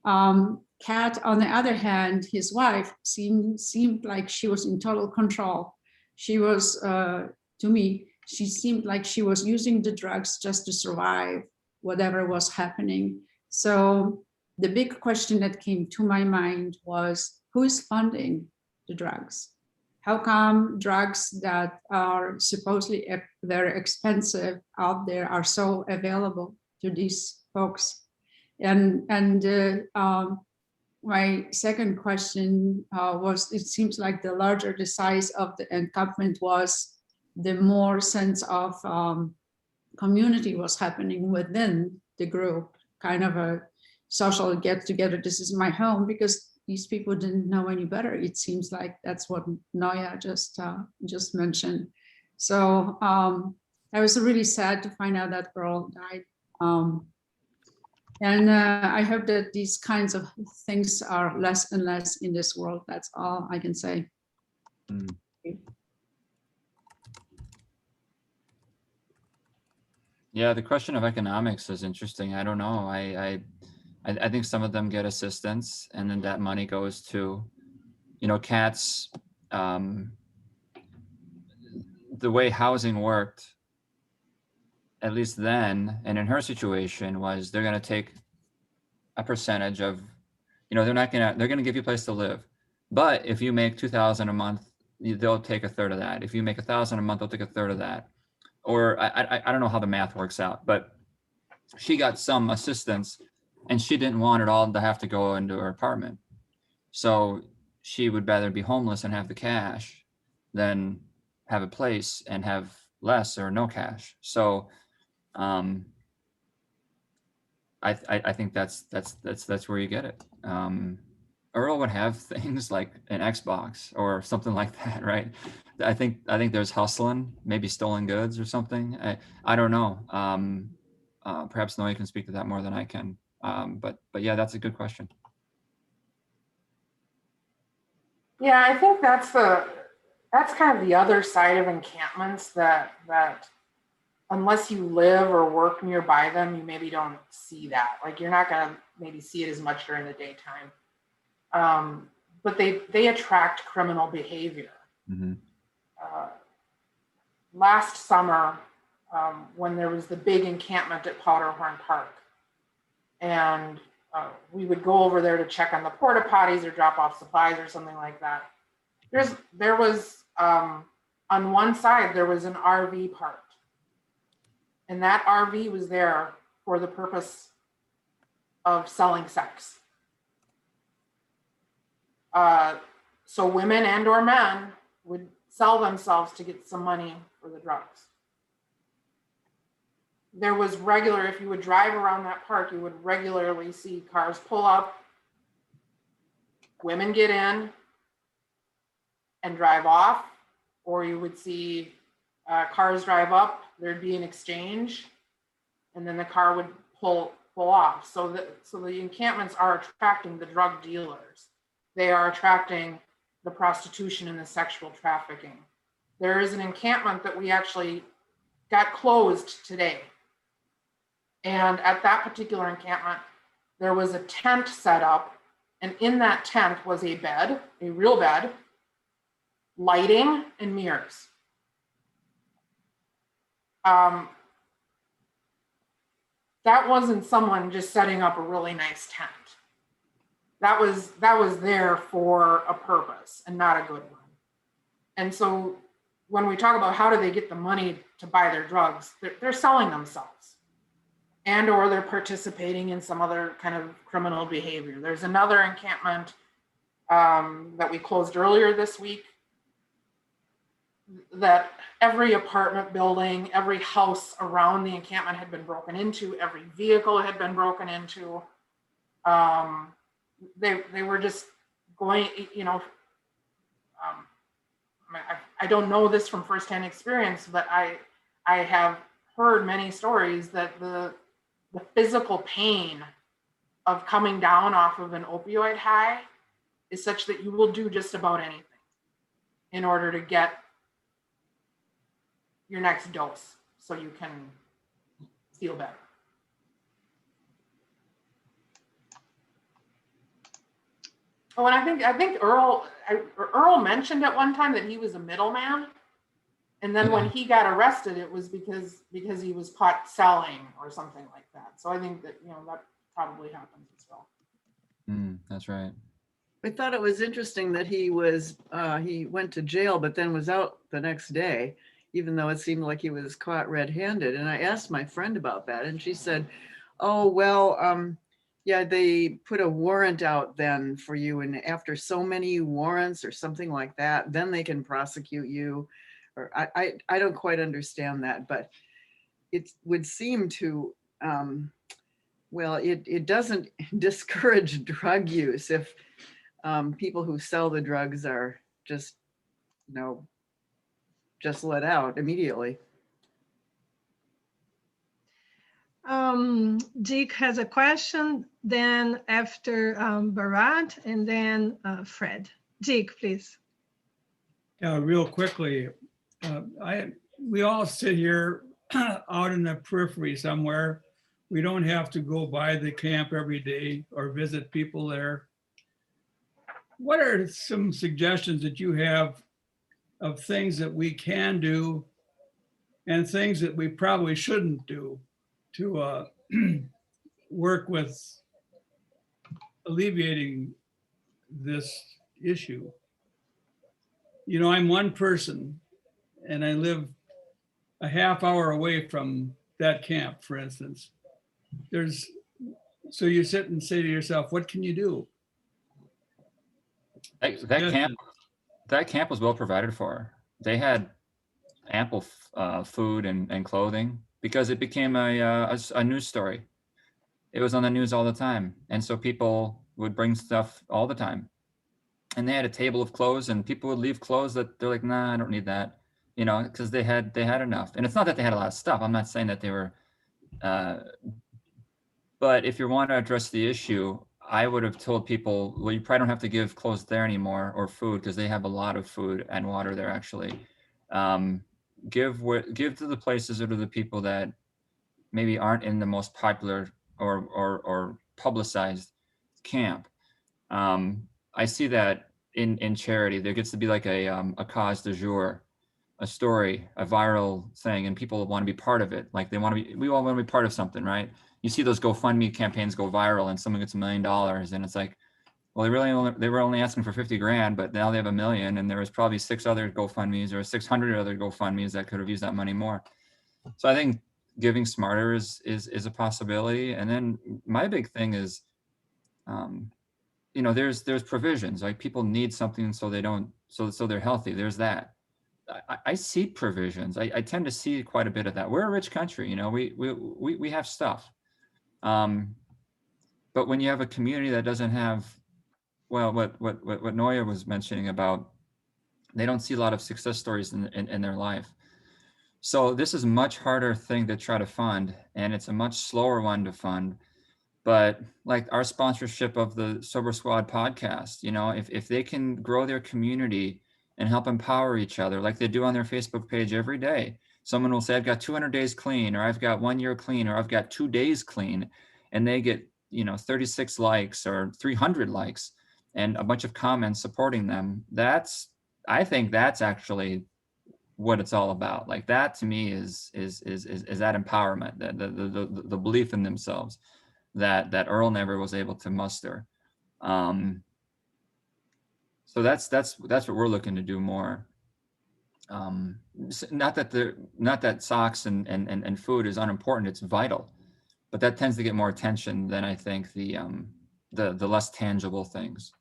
Kat, on the other hand, his wife seemed like she was in total control. She was, to me, she seemed like she was using the drugs just to survive whatever was happening. So the big question that came to my mind was, who is funding the drugs? How come drugs that are supposedly very expensive out there are so available to these folks? And my second question was, it seems like the larger the size of the encampment was, the more sense of community was happening within the group, kind of a social get together. This is my home, because these people didn't know any better. It seems like that's what Noya just mentioned. So I was really sad to find out that Earl died. And I hope that these kinds of things are less and less in this world. That's all I can say. Mm. Yeah, the question of economics is interesting. I don't know. I think some of them get assistance, and then that money goes to, you know, Kat's, the way housing worked, at least then, and in her situation, was they're going to take a percentage of, you know, they're going to give you a place to live. But if you make $2,000 a month, they'll take a third of that. If you make $1,000 a month, they'll take a third of that. Or I don't know how the math works out, but she got some assistance and she didn't want it all to have to go into her apartment. So she would rather be homeless and have the cash than have a place and have less or no cash. So I think that's where you get it. Earl would have things like an Xbox or something like that, right? I think there's hustling, maybe stolen goods or something. I don't know. Perhaps Noya can speak to that more than I can. But yeah, that's a good question. Yeah, I think that's kind of the other side of encampments, that unless you live or work nearby them, you maybe don't see that. Like, you're not gonna maybe see it as much during the daytime. But they attract criminal behavior. Mm-hmm. Last summer, when there was the big encampment at Powderhorn Park, and we would go over there to check on the porta potties or drop off supplies or something like that. There was on one side, there was an RV parked, and that RV was there for the purpose of selling sex. So women and or men would sell themselves to get some money for the drugs. There was regular, if you would drive around that park, you would regularly see cars pull up, women get in and drive off, or you would see cars drive up, there'd be an exchange, and then the car would pull off. So the encampments are attracting the drug dealers. they are attracting the prostitution and the sexual trafficking. There is an encampment that we actually got closed today. And at that particular encampment, there was a tent set up, and in that tent was a bed, a real bed, lighting, and mirrors. That wasn't someone just setting up a really nice tent. That was there for a purpose and not a good one. And so when we talk about how do they get the money to buy their drugs, they're selling themselves, and or they're participating in some other kind of criminal behavior. There's another encampment that we closed earlier this week, that every apartment building, every house around the encampment had been broken into, every vehicle had been broken into. They were just going, you know, I don't know this from firsthand experience, but I have heard many stories that the physical pain of coming down off of an opioid high is such that you will do just about anything in order to get your next dose so you can feel better. Oh, and I think Earl mentioned at one time that he was a middleman, and then when he got arrested, it was because he was caught selling or something like that. So I think that, you know, that probably happens as well. That's right. I thought it was interesting that he went to jail, but then was out the next day, even though it seemed like he was caught red-handed. And I asked my friend about that, and she said, oh, well, yeah, they put a warrant out then for you, and after so many warrants or something like that, then they can prosecute you. Or I don't quite understand that, but it would seem to, well, it doesn't discourage drug use if people who sell the drugs are just, you know, just let out immediately. Dick has a question, then after Bharat, and then Fred. Dick, please. Yeah, real quickly, we all sit here out in the periphery somewhere. We don't have to go by the camp every day or visit people there. What are some suggestions that you have of things that we can do and things that we probably shouldn't do to work with alleviating this issue? You know, I'm one person and I live a half hour away from that camp, for instance. So you sit and say to yourself, what can you do? That camp was well provided for. They had ample food and clothing because it became a news story. It was on the news all the time. And so people would bring stuff all the time. And they had a table of clothes, and people would leave clothes that they're like, nah, I don't need that, you know, because they had enough. And it's not that they had a lot of stuff. I'm not saying that they were, but if you want to address the issue, I would have told people, well, you probably don't have to give clothes there anymore or food, because they have a lot of food and water there actually. Give to the places or to the people that maybe aren't in the most popular or publicized camp. I see that in charity. There gets to be like a cause du jour, a story, a viral thing, and people want to be part of it. Like we all want to be part of something, right? You see those GoFundMe campaigns go viral and someone gets $1 million, and it's like, well, they were only asking for 50 grand, but now they have $1 million, and there was probably 6 other GoFundMes or 600 other GoFundMes that could have used that money more. So I think giving smarter is a possibility. And then my big thing is, you know, there's provisions, like people need something so they're healthy. There's that. I see provisions. I tend to see quite a bit of that. We're a rich country, you know, we have stuff. But when you have a community that doesn't have, well, what Noya was mentioning about, they don't see a lot of success stories in their life. So this is a much harder thing to try to fund, and it's a much slower one to fund. But like our sponsorship of the Sober Squad podcast, you know, if they can grow their community and help empower each other like they do on their Facebook page every day. Someone will say, I've got 200 days clean, or I've got 1 year clean, or I've got 2 days clean. And they get, you know, 36 likes or 300 likes and a bunch of comments supporting them. I think that's actually what it's all about. Like that to me is that empowerment, that the belief in themselves that Earl never was able to muster. So that's what we're looking to do more. Not that socks and food is unimportant, it's vital, but that tends to get more attention than I think the less tangible things.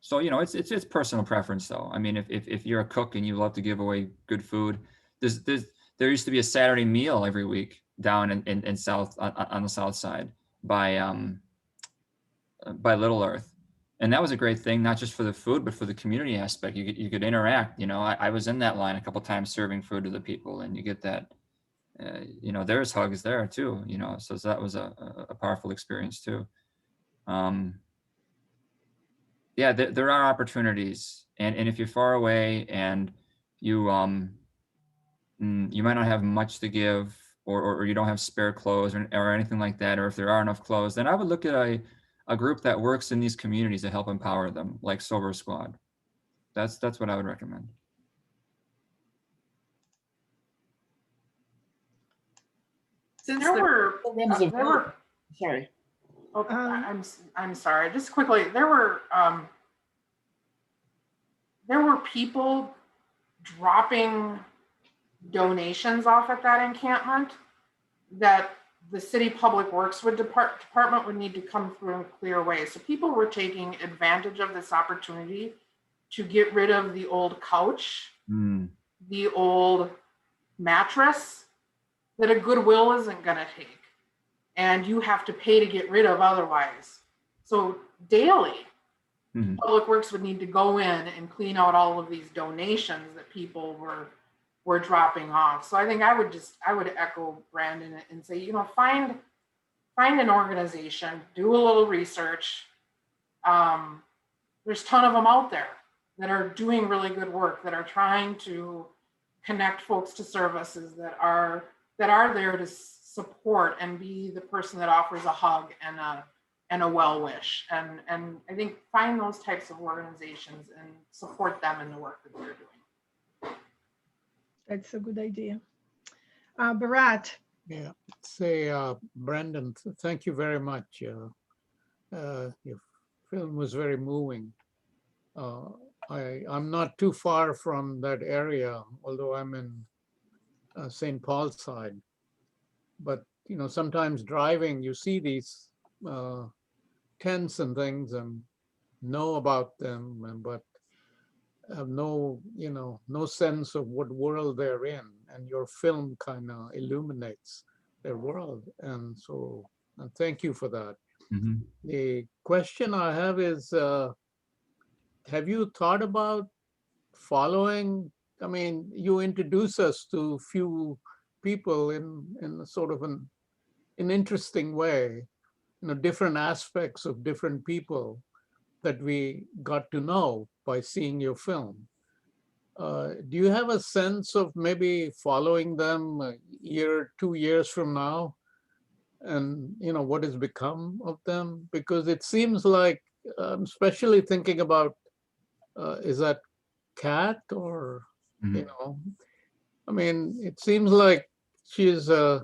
So, you know, it's personal preference though. I mean, if you're a cook and you love to give away good food, there used to be a Saturday meal every week down in South on the South Side by Little Earth. And that was a great thing, not just for the food, but for the community aspect. You could interact. You know, I was in that line a couple of times serving food to the people, and you get that, you know, there's hugs there too, you know, so that was a powerful experience too. Yeah, there are opportunities, and if you're far away and you might not have much to give, or you don't have spare clothes or anything like that, or if there are enough clothes, then I would look at a group that works in these communities to help empower them, like Sober Squad. That's what I would recommend. Since There were, sorry. okay, I'm sorry, just quickly, there were people dropping donations off at that encampment that the city public works department would need to come through in clear ways. So people were taking advantage of this opportunity to get rid of the old couch, the old mattress that a Goodwill isn't gonna take. And you have to pay to get rid of otherwise. So daily, Public Works would need to go in and clean out all of these donations that people were dropping off. So I think I would echo Brandon and say, you know, find an organization, do a little research. There's a ton of them out there that are doing really good work, that are trying to connect folks to services that are there to support and be the person that offers a hug and a well wish. And I think find those types of organizations and support them in the work that they're doing. That's a good idea. Bharat. Yeah, say, Brandon, thank you very much. Your film was very moving. I'm not too far from that area, although I'm in St. Paul's side. But, you know, sometimes driving, you see these tents and things and know about them, but have no sense of what world they're in. And your film kind of illuminates their world. And so thank you for that. The question I have is, have you thought about following? I mean, you introduce us to few people in sort of an interesting way, you know, different aspects of different people that we got to know by seeing your film. Do you have a sense of maybe following them a year, 2 years from now, and you know what has become of them? Because it seems like, especially thinking about, is that Kat or you know, I mean, it seems like she's in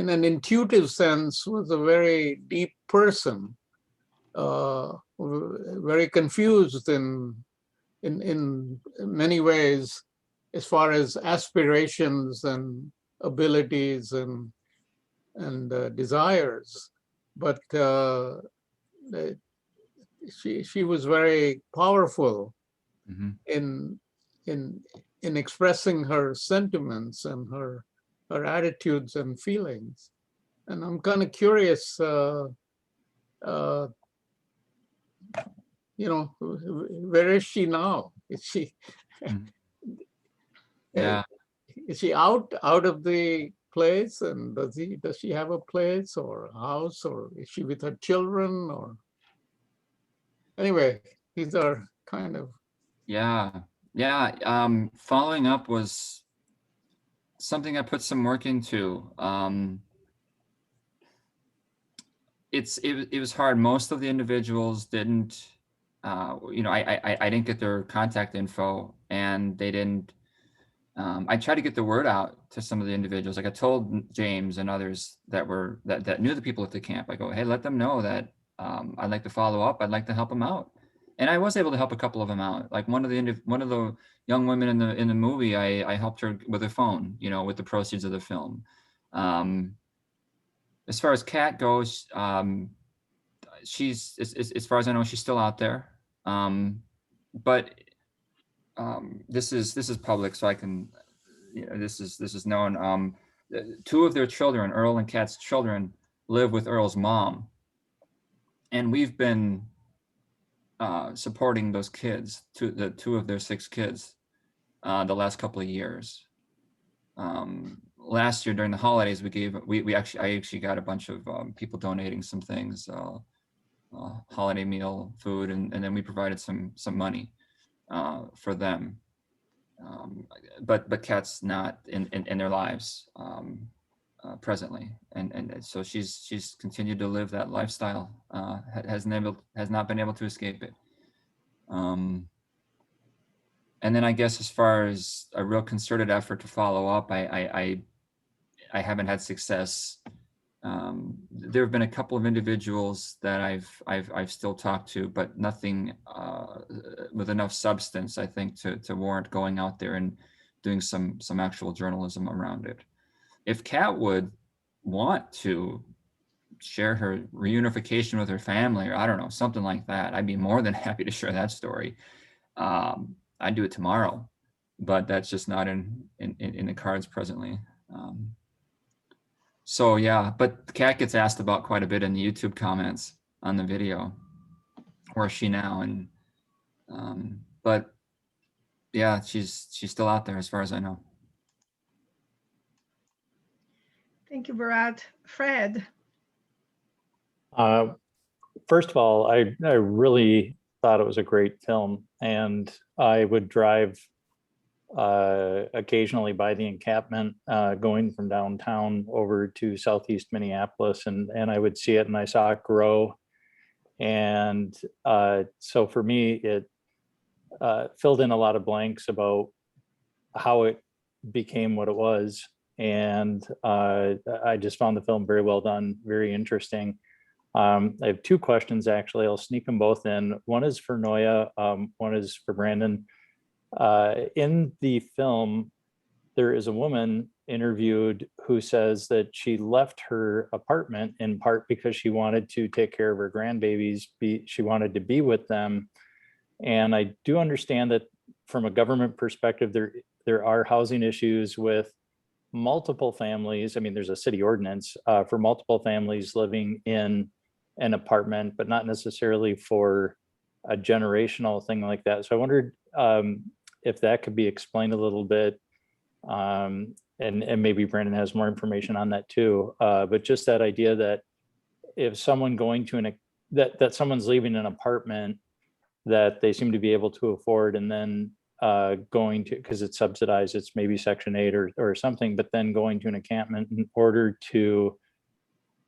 an intuitive sense was a very deep person, very confused in many ways as far as aspirations and abilities and desires, but she was very powerful in expressing her sentiments and her attitudes and feelings. And I'm kind of curious, you know, where is she now? Is she Yeah. Is she out of the place? And does she have a place or a house, or is she with her children? Or anyway, these are kind of. Yeah. Following up was something I put some work into. It was hard. Most of the individuals didn't, I didn't get their contact info, and they didn't. I tried to get the word out to some of the individuals. Like I told James and others that knew the people at the camp. I go, hey, let them know that I'd like to follow up. I'd like to help them out, and I was able to help a couple of them out. Like one of the young women in the movie, I helped her with her phone, with the proceeds of the film. As far as Kat goes, she's as far as I know, she's still out there. But this is public, so I can, this is known. Two of their children, Earl and Kat's children, live with Earl's mom, and we've been supporting those kids, the two of their 6 kids, the last couple of years. Last year during the holidays, I actually got a bunch of people donating some things, holiday meal, food, and then we provided some money for them. But Kat's not in their lives presently, and so she's continued to live that lifestyle. Has not been able to escape it. And then I guess as far as a real concerted effort to follow up, I haven't had success. There have been a couple of individuals that I've still talked to, but nothing with enough substance, I think, to warrant going out there and doing some actual journalism around it. If Kat would want to share her reunification with her family, or I don't know, something like that, I'd be more than happy to share that story. I'd do it tomorrow, but that's just not in the cards presently. So yeah, but Kat gets asked about quite a bit in the YouTube comments on the video. Where is she now? And but yeah, she's still out there as far as I know. Thank you, Bharat. Fred. First of all, I really thought it was a great film, and I would drive occasionally by the encampment, going from downtown over to southeast Minneapolis, and I would see it, and I saw it grow. And so for me, it filled in a lot of blanks about how it became what it was. And I just found the film very well done, very interesting. I have 2 questions, actually. I'll sneak them both in. One is for Noya, one is for Brandon. In the film, there is a woman interviewed who says that she left her apartment in part because she wanted to take care of her grandbabies. She wanted to be with them. And I do understand that from a government perspective, there are housing issues with multiple families. I mean, there's a city ordinance for multiple families living in an apartment, but not necessarily for a generational thing like that. So I wondered if that could be explained a little bit, and maybe Brandon has more information on that too. But just that idea that if someone going to that someone's leaving an apartment that they seem to be able to afford, and then going to, because it's subsidized, it's maybe Section 8 or something, but then going to an encampment in order to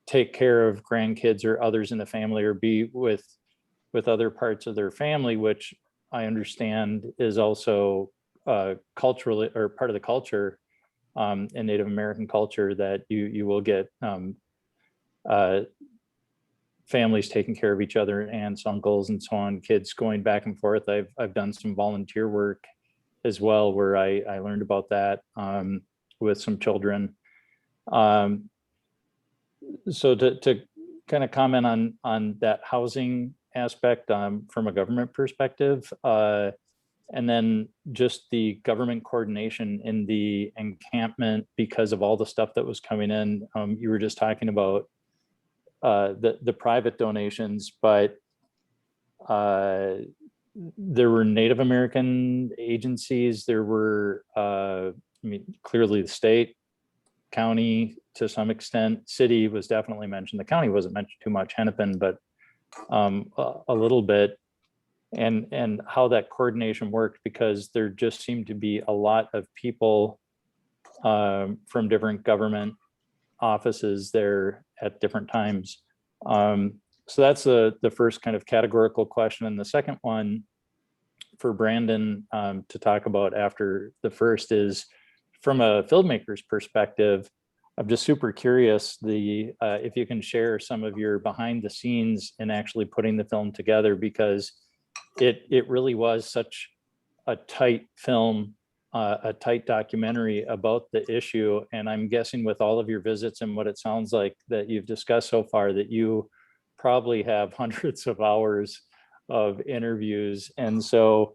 take care of grandkids or others in the family, or be with other parts of their family, which I understand is also culturally, or part of the culture in Native American culture, that you will get families taking care of each other, aunts, uncles, and so on, kids going back and forth. I've done some volunteer work as well, where I learned about that with some children. So to kind of comment on that housing aspect from a government perspective, and then just the government coordination in the encampment because of all the stuff that was coming in. You were just talking about the private donations, but there were Native American agencies. There were, I mean, clearly the state, county to some extent, city was definitely mentioned. The county wasn't mentioned too much, Hennepin, but a little bit, and how that coordination worked, because there just seemed to be a lot of people from different government offices there at different times. So that's the first kind of categorical question. And the second one for Brandon to talk about after the first is, from a filmmaker's perspective, I'm just super curious if you can share some of your behind the scenes in actually putting the film together, because it really was such a tight film, a tight documentary about the issue. And I'm guessing with all of your visits and what it sounds like that you've discussed so far, that you probably have hundreds of hours of interviews. And so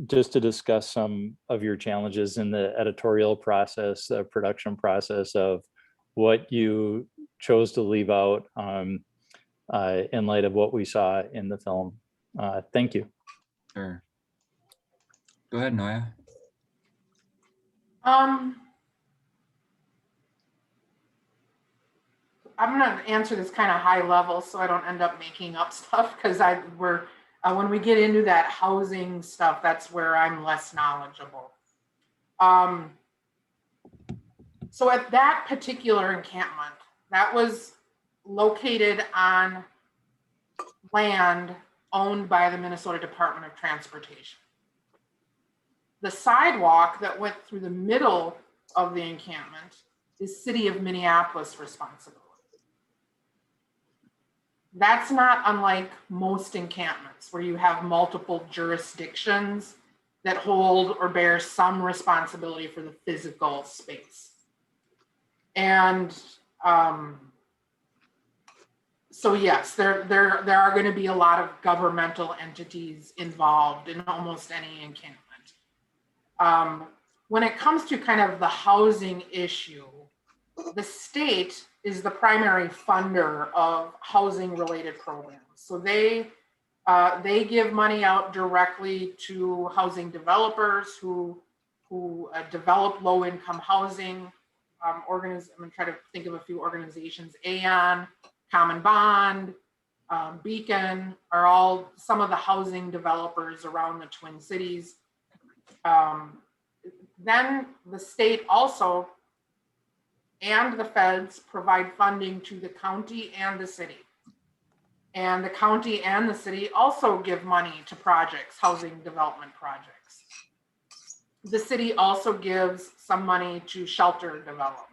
just to discuss some of your challenges in the editorial process, the production process of what you chose to leave out in light of what we saw in the film. Thank you. Sure. Go ahead, Noya. I'm going to answer this kind of high level so I don't end up making up stuff, because when we get into that housing stuff, that's where I'm less knowledgeable. So at that particular encampment, that was located on land owned by the Minnesota Department of Transportation. The sidewalk that went through the middle of the encampment is City of Minneapolis responsibility. That's not unlike most encampments where you have multiple jurisdictions that hold or bear some responsibility for the physical space. And so yes, there are going to be a lot of governmental entities involved in almost any encampment. When it comes to kind of the housing issue, the state is the primary funder of housing related programs. So they give money out directly to housing developers who develop low income housing. I'm going to try to think of a few organizations. AON, Common Bond, Beacon are all some of the housing developers around the Twin Cities. Then the state also and the feds provide funding to the county and the city. And the county and the city also give money to projects, housing development projects. The city also gives some money to shelter development.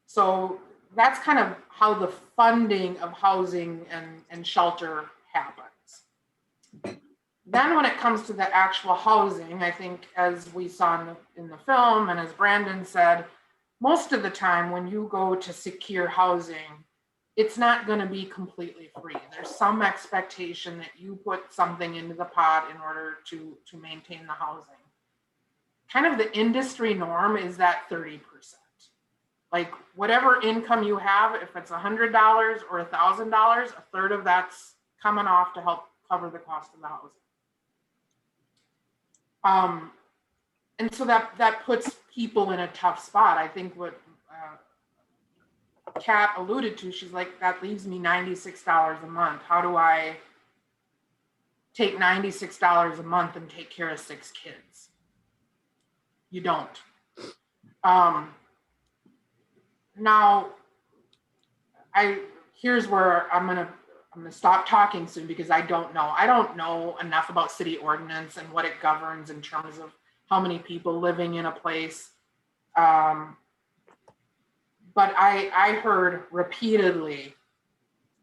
So that's kind of how the funding of housing and shelter happens. Then when it comes to the actual housing, I think as we saw in the film and as Brandon said, most of the time when you go to secure housing, it's not going to be completely free. There's some expectation that you put something into the pot in order to maintain the housing. Kind of the industry norm is that 30%. Like whatever income you have, if it's $100 or $1,000, a third of that's coming off to help cover the cost of the housing. And so that puts people in a tough spot. I think what Kat alluded to, she's like, that leaves me $96 a month. How do I take $96 a month and take care of 6 kids? You don't. Now, here's where I'm gonna stop talking soon because I don't know. I don't know enough about city ordinance and what it governs in terms of how many people living in a place. But I heard repeatedly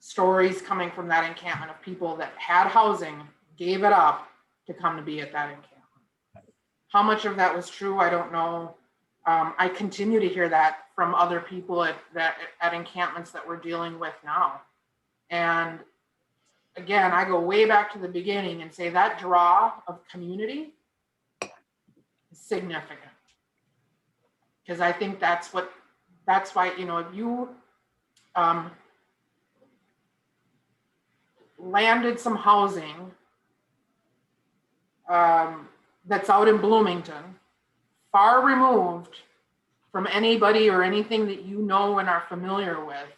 stories coming from that encampment of people that had housing, gave it up to come to be at that encampment. How much of that was true, I don't know. I continue to hear that from other people at encampments that we're dealing with now. And again, I go way back to the beginning and say that draw of community is significant. Because I think that's why, you know, if you landed some housing that's out in Bloomington, far removed from anybody or anything that you know and are familiar with.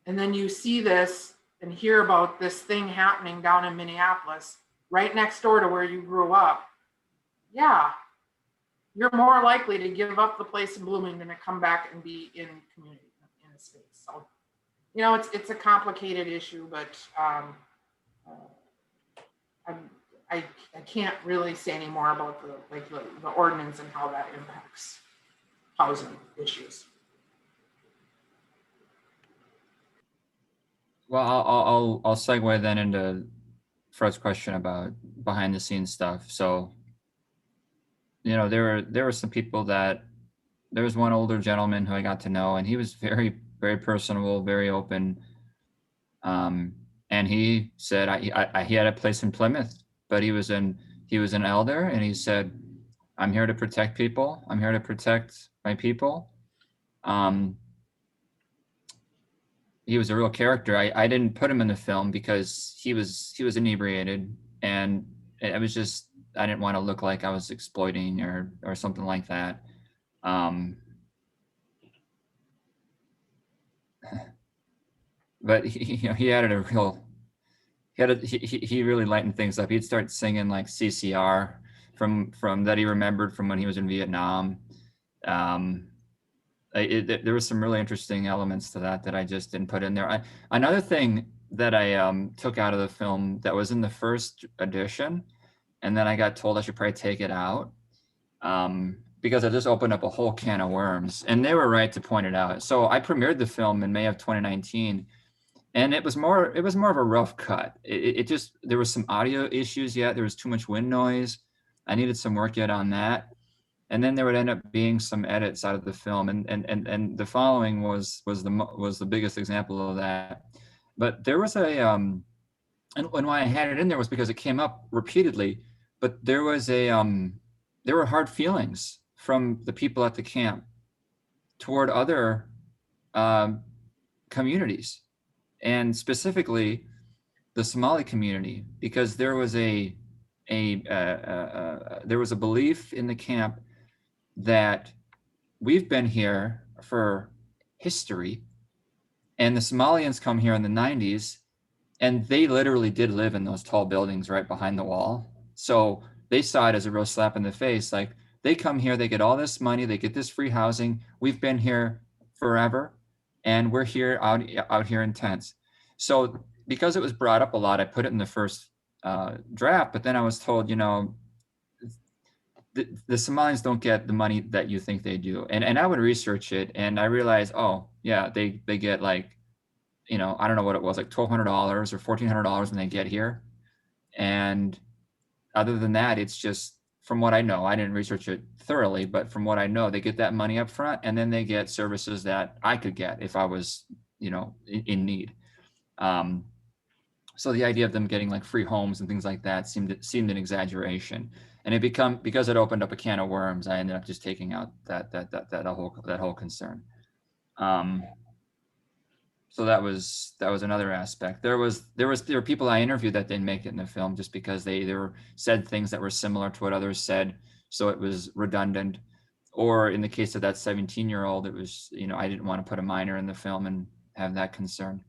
And then you see this and hear about this thing happening down in Minneapolis, right next door to where you grew up. Yeah, you're more likely to give up the place in Bloomington and come back and be in community, in a space. So, you know, it's a complicated issue, but I can't really say any more about the ordinance and how that impacts housing issues. Well, I'll segue then into Fred's question about behind the scenes stuff. So, you know, there were some people there was one older gentleman who I got to know, and he was very, very personable, very open. And he said he had a place in Plymouth, but he was an elder, and he said, I'm here to protect people. I'm here to protect my people. He was a real character. I didn't put him in the film because he was inebriated, and it was just, I didn't want to look like I was exploiting or something like that. But he added a real, he really lightened things up. He'd start singing like CCR from that he remembered from when he was in Vietnam. There was some really interesting elements to that I just didn't put in there. Another thing that I took out of the film that was in the first edition, and then I got told I should probably take it out because I just opened up a whole can of worms, and they were right to point it out. So I premiered the film in May of 2019, and it was more of a rough cut. It just, there was some audio issues yet. There was too much wind noise. I needed some work yet on that. And then there would end up being some edits out of the film, and the following was the biggest example of that. But there was and why I had it in there was because it came up repeatedly. But there was there were hard feelings from the people at the camp toward other communities, and specifically the Somali community, because there was a belief in the camp that we've been here for history, and the Somalians come here in the 90s, and they literally did live in those tall buildings right behind the wall. So they saw it as a real slap in the face. Like, they come here, they get all this money, they get this free housing. We've been here forever, and we're here out here in tents. So because it was brought up a lot, I put it in the first draft, but then I was told, you know, the Somalians don't get the money that you think they do. And I would research it, and I realized, oh yeah, they get like, you know, I don't know what it was, like $1,200 or $1,400 when they get here. And other than that, it's just, from what I know, I didn't research it thoroughly, but from what I know, they get that money up front, and then they get services that I could get if I was, you know, in need. So the idea of them getting like free homes and things like that seemed an exaggeration. And because it opened up a can of worms, I ended up just taking out that whole concern. So that was another aspect. There were people I interviewed that didn't make it in the film just because they either said things that were similar to what others said, so it was redundant, or in the case of that 17-year-old, it was, you know, I didn't want to put a minor in the film and have that concern.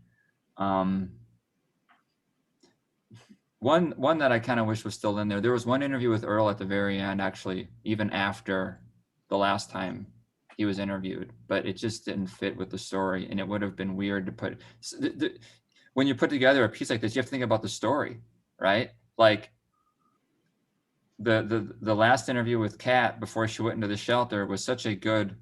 One that I kind of wish was still in there. There was one interview with Earl at the very end, actually, even after the last time he was interviewed, but it just didn't fit with the story, and it would have been weird to put. When you put together a piece like this, you have to think about the story, right? Like the last interview with Kat before she went into the shelter was such a good,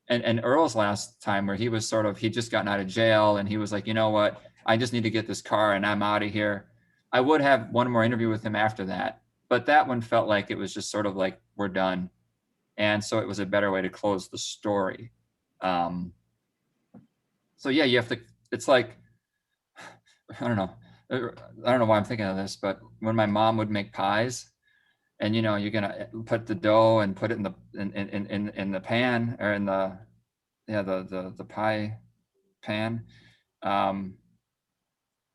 and Earl's last time where he was he'd just gotten out of jail, and he was like, you know what, I just need to get this car and I'm out of here. I would have one more interview with him after that, but that one felt like it was just sort of like, we're done. And so it was a better way to close the story. So yeah, you have to, it's like, I don't know why I'm thinking of this, but when my mom would make pies, and you know, you're gonna put the dough and put it in the pan, or in the pie pan, and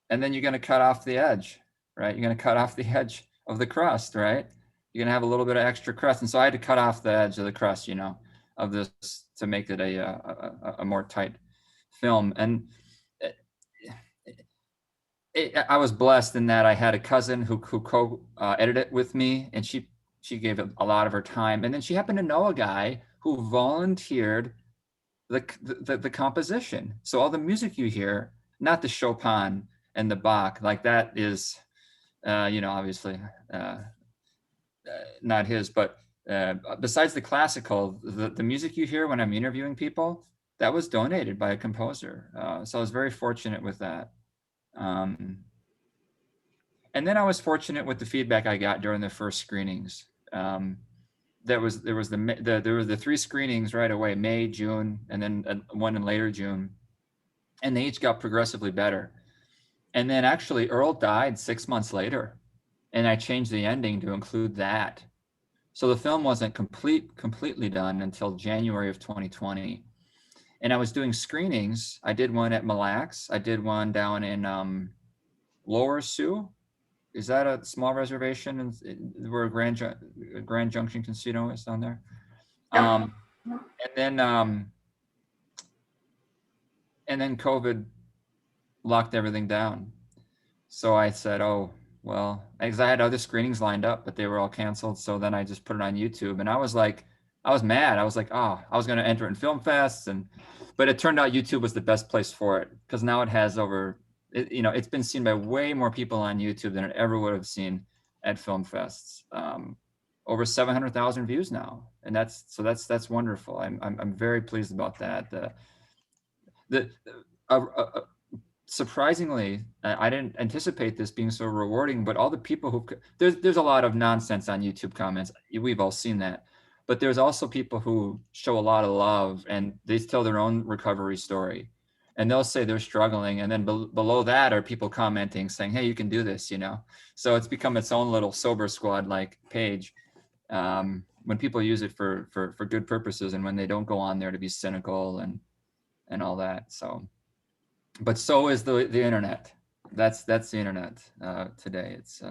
then you're gonna cut off the edge, right? You're gonna cut off the edge of the crust, right? You're gonna have a little bit of extra crust, and so I had to cut off the edge of the crust, you know. of this to make it a more tight film. And I was blessed in that I had a cousin who co-edited it with me, and she gave it a lot of her time. And then she happened to know a guy who volunteered the composition. So all the music you hear, not the Chopin and the Bach, like that is, obviously not his, but besides the classical, the music you hear when I'm interviewing people, that was donated by a composer. So I was very fortunate with that. And then I was fortunate with the feedback I got during the first screenings. There was the 3 screenings right away, May, June, and then one in later June, and they each got progressively better. And then actually Earl died 6 months later, and I changed the ending to include that. So the film wasn't completely done until January of 2020. And I was doing screenings. I did one at Mille Lacs. I did one down in Lower Sioux. Is that a small reservation where Grand Junction Casino is down there? Yeah. And then COVID locked everything down. So I said, oh, well, because I had other screenings lined up, but they were all canceled. So then I just put it on YouTube, and I was mad. I was like, oh, I was going to enter it in film fests, but it turned out YouTube was the best place for it, because now it has it's been seen by way more people on YouTube than it ever would have seen at film fests. Over 700,000 views now, and that's wonderful. I'm very pleased about that. Surprisingly, I didn't anticipate this being so rewarding, but all the people there's a lot of nonsense on YouTube comments. We've all seen that, but there's also people who show a lot of love, and they tell their own recovery story, and they'll say they're struggling. And then below that are people commenting saying, hey, you can do this, So it's become its own little Sober Squad like page. When people use it for good purposes, and when they don't go on there to be cynical and all that. So, but so is the internet. That's the internet today. It's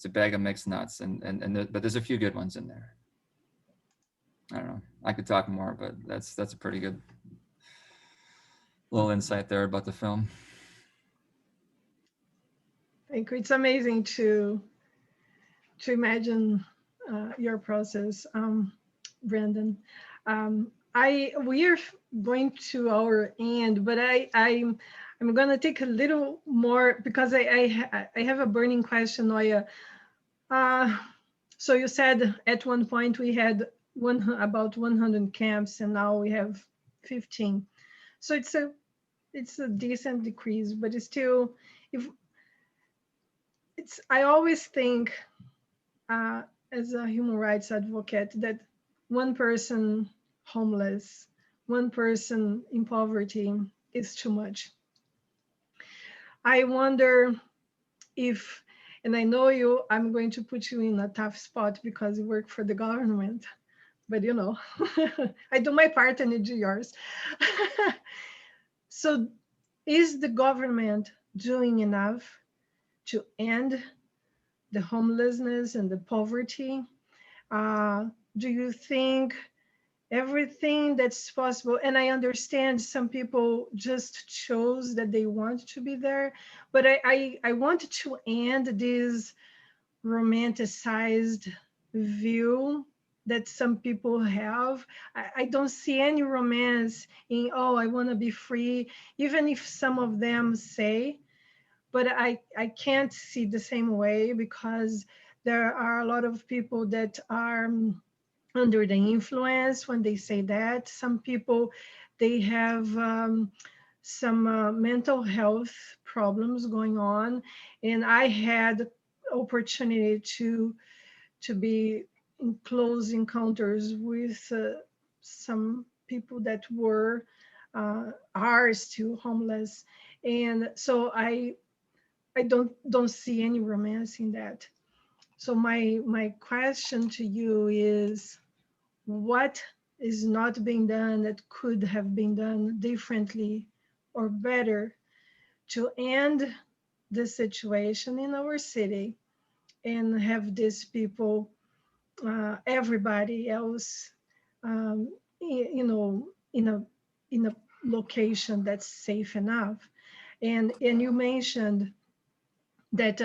a bag of mixed nuts, but there's a few good ones in there. I don't know. I could talk more, but that's a pretty good little insight there about the film. Thank you. It's amazing to imagine your process, Brandon. We are going to our end, but I'm going to take a little more, because I have a burning question, Noya. So you said at one point we had about 100 camps, and now we have 15. So it's a decent decrease, but it's still, I always think as a human rights advocate that one person homeless, one person in poverty is too much. I wonder if, and I know I'm going to put you in a tough spot because you work for the government, but I do my part and you do yours. So is the government doing enough to end the homelessness and the poverty? Do you think everything that's possible? And I understand some people just chose that they want to be there, but I want to end this romanticized view that some people have. I don't see any romance in, oh, I want to be free, even if some of them say, but I can't see the same way, because there are a lot of people that are under the influence when they say that. Some people, they have some mental health problems going on, and I had opportunity to be in close encounters with some people that are still homeless, and so I don't see any romance in that. So my question to you is, what is not being done that could have been done differently or better to end the situation in our city and have these people everybody else, you know, in a location that's safe enough. And you mentioned that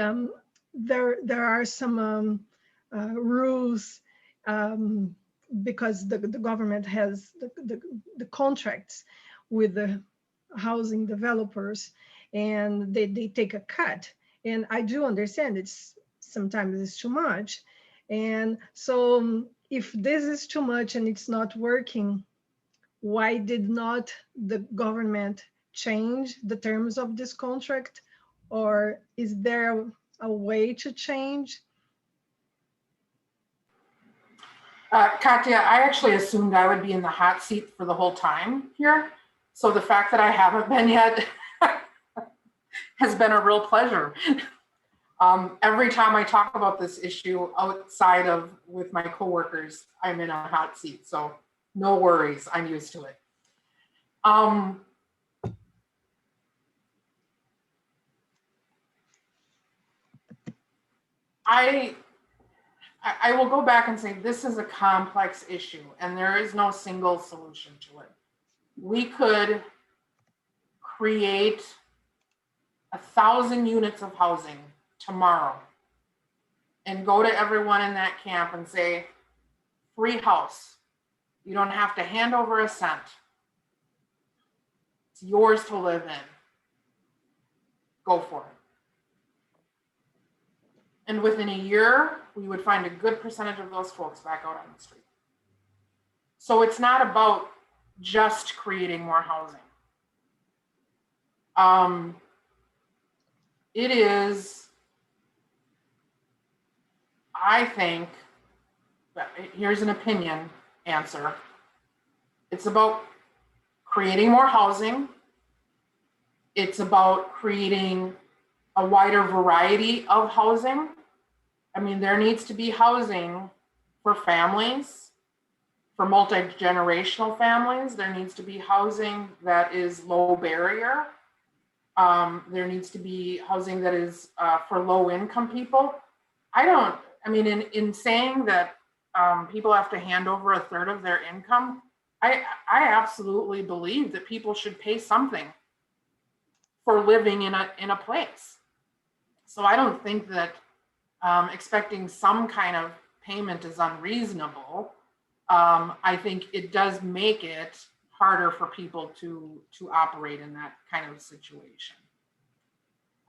there are some rules, because the government has the contracts with the housing developers, and they take a cut. And I do understand sometimes it's too much. And so if this is too much and it's not working, why did not the government change the terms of this contract? Or is there a way to change? Katya, I actually assumed I would be in the hot seat for the whole time here. So the fact that I haven't been yet has been a real pleasure. Every time I talk about this issue outside of with my coworkers, I'm in a hot seat. So no worries, I'm used to it. I will go back and say this is a complex issue and there is no single solution to it. We could create 1,000 units of housing tomorrow and go to everyone in that camp and say, free house. You don't have to hand over a cent. It's yours to live in. Go for it. And within a year, we would find a good percentage of those folks back out on the street. So it's not about just creating more housing. It is, I think, here's an opinion answer. It's about creating more housing. It's about creating a wider variety of housing. I mean, there needs to be housing for families, for multi-generational families. There needs to be housing that is low barrier. There needs to be housing that is for low income people. In saying that people have to hand over 1/3 of their income, I absolutely believe that people should pay something for living in a place. So I don't think that expecting some kind of payment is unreasonable. I think it does make it harder for people to operate in that kind of situation.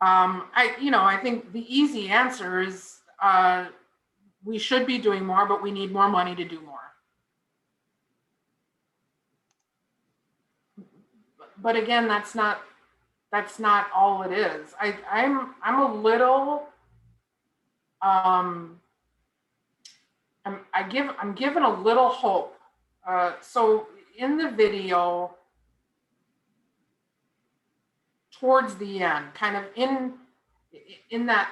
I think the easy answer is we should be doing more, but we need more money to do more. But again, that's not all it is. I'm given a little hope. So in the video, towards the end, kind of in that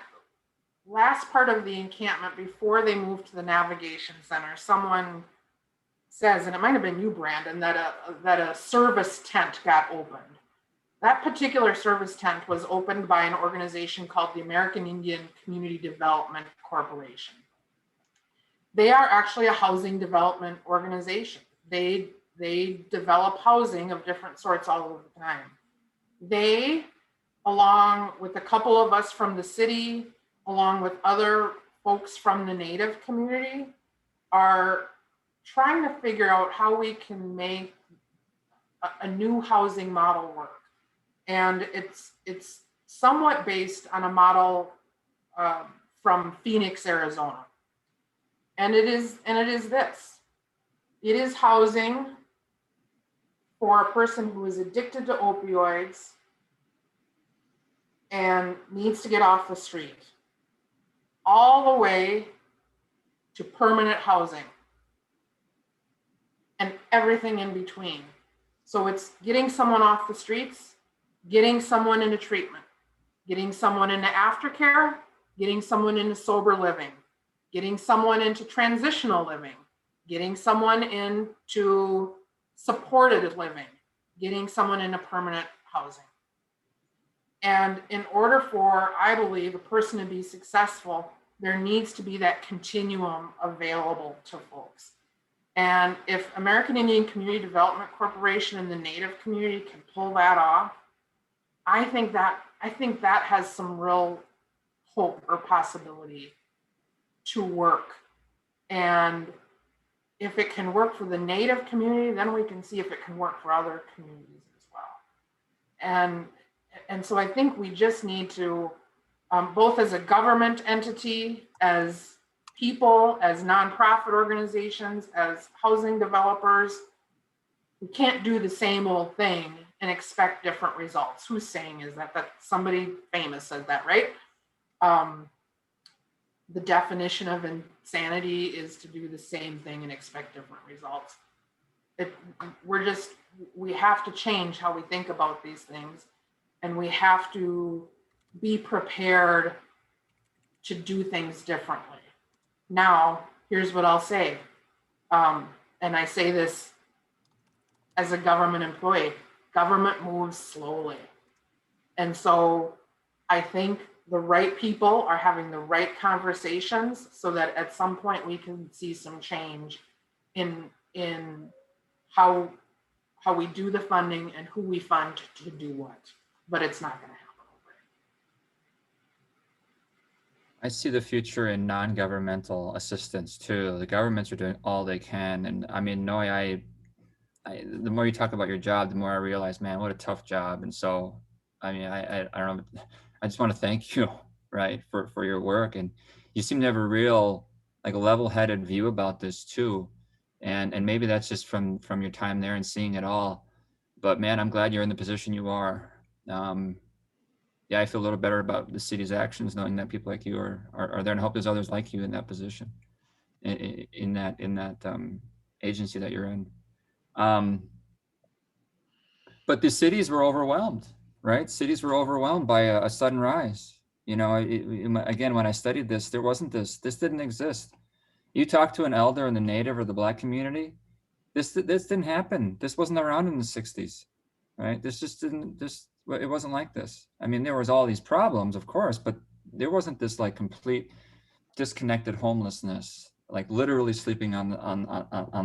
last part of the encampment before they moved to the navigation center, someone says, and it might have been you, Brandon, that a service tent got opened. That particular service tent was opened by an organization called the American Indian Community Development Corporation. They are actually a housing development organization. They develop housing of different sorts all over the time. They, along with a couple of us from the city, along with other folks from the Native community, are trying to figure out how we can make a new housing model work. And it's somewhat based on a model from Phoenix, Arizona. And it is this. It is housing for a person who is addicted to opioids and needs to get off the street, all the way to permanent housing and everything in between. So it's getting someone off the streets, getting someone into treatment, getting someone into aftercare, getting someone into sober living, getting someone into transitional living, getting someone into supported living, getting someone into permanent housing. And in order for, I believe, a person to be successful, there needs to be that continuum available to folks. And if American Indian Community Development Corporation and the Native community can pull that off, I think that has some real hope or possibility to work. And if it can work for the Native community, then we can see if it can work for other communities as well. And so I think we just need to, both as a government entity, as people, as nonprofit organizations, as housing developers, we can't do the same old thing and expect different results. Who's saying is that? That somebody famous said that, right? The definition of insanity is to do the same thing and expect different results. We have to change how we think about these things, and we have to be prepared to do things differently. Now, here's what I'll say, and I say this as a government employee: government moves slowly. And so I think the right people are having the right conversations so that at some point we can see some change in how we do the funding and who we fund to do what, but it's not going to happen overnight. I see the future in non-governmental assistance too. The governments are doing all they can. And I mean, Noya, the more you talk about your job, the more I realize, man, what a tough job. And so, I mean, I don't know, I just want to thank you, right, for your work. And you seem to have a real, like, level-headed view about this too. And maybe that's just from your time there and seeing it all. But man, I'm glad you're in the position you are. Yeah, I feel a little better about the city's actions, knowing that people like you are there, and hope there's others like you in that position, in that agency that you're in. But the cities were overwhelmed, right? Cities were overwhelmed by a sudden rise. You know, again, when I studied this, there wasn't this didn't exist. You talk to an elder in the Native or the Black community, this didn't happen. This wasn't around in the 60s, right? It wasn't like this. I mean, there was all these problems, of course, but there wasn't this like complete disconnected homelessness, like literally sleeping on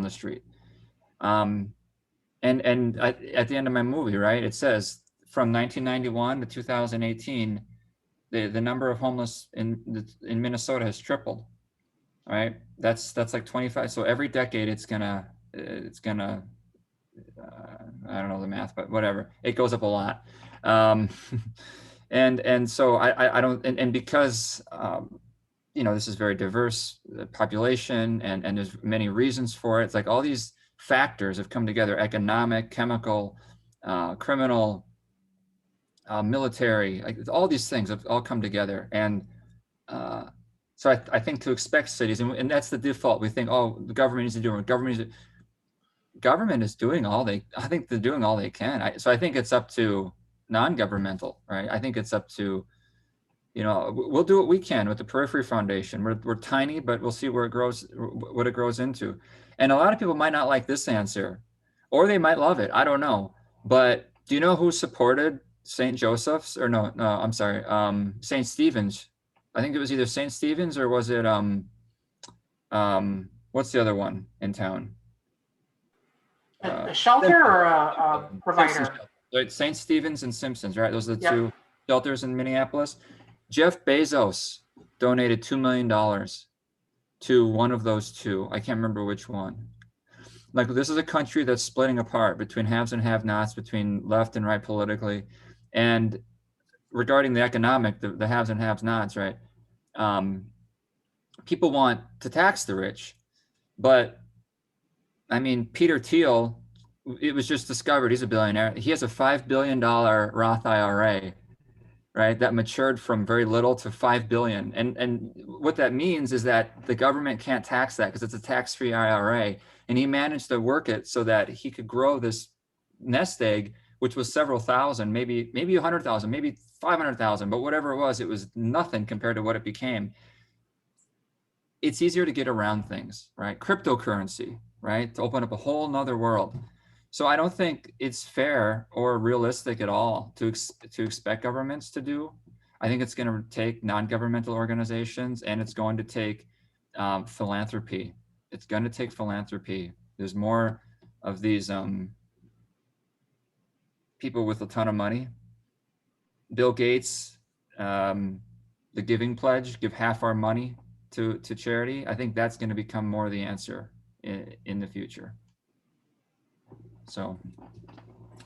the street. And at the end of my movie, right, it says from 1991 to 2018, the number of homeless in Minnesota has tripled. Right, that's like 25. So every decade, it's gonna I don't know the math, but whatever, it goes up a lot. And so I don't, and because you know, this is very diverse population, and there's many reasons for it. It's like all these factors have come together: economic, chemical, criminal, military, like all these things have all come together. And so I think to expect cities, and that's the default. We think, oh, the government needs to do it. Government is doing all I think they're doing all they can. So I think it's up to non-governmental, right? I think it's up to, you know, we'll do what we can with the Periphery Foundation. We're tiny, but we'll see where it grows, what it grows into. And a lot of people might not like this answer, or they might love it. I don't know. But do you know who supported St. Joseph's, or no, I'm sorry, St. Stephen's? I think it was either St. Stephen's, or was it, what's the other one in town? A shelter or a provider? Right, St. Stephen's and Simpson's, right? Those are the two shelters in Minneapolis. Jeff Bezos donated $2 million to one of those two. I can't remember which one. Like, this is a country that's splitting apart between haves and have-nots, between left and right politically. And regarding the economic, the haves and have-nots, right? People want to tax the rich, but I mean, Peter Thiel, it was just discovered, he's a billionaire. He has a $5 billion Roth IRA, right? That matured from very little to 5 billion. And what that means is that the government can't tax that because it's a tax-free IRA. And he managed to work it so that he could grow this nest egg, which was several thousand, maybe 100,000, maybe 500,000, but whatever it was nothing compared to what it became. It's easier to get around things, right? Cryptocurrency, right? To open up a whole nother world. So I don't think it's fair or realistic at all to expect governments to do. I think it's going to take non-governmental organizations, and it's going to take philanthropy. It's going to take philanthropy. There's more of these people with a ton of money. Bill Gates, the Giving Pledge, give half our money to charity. I think that's going to become more the answer in the future. So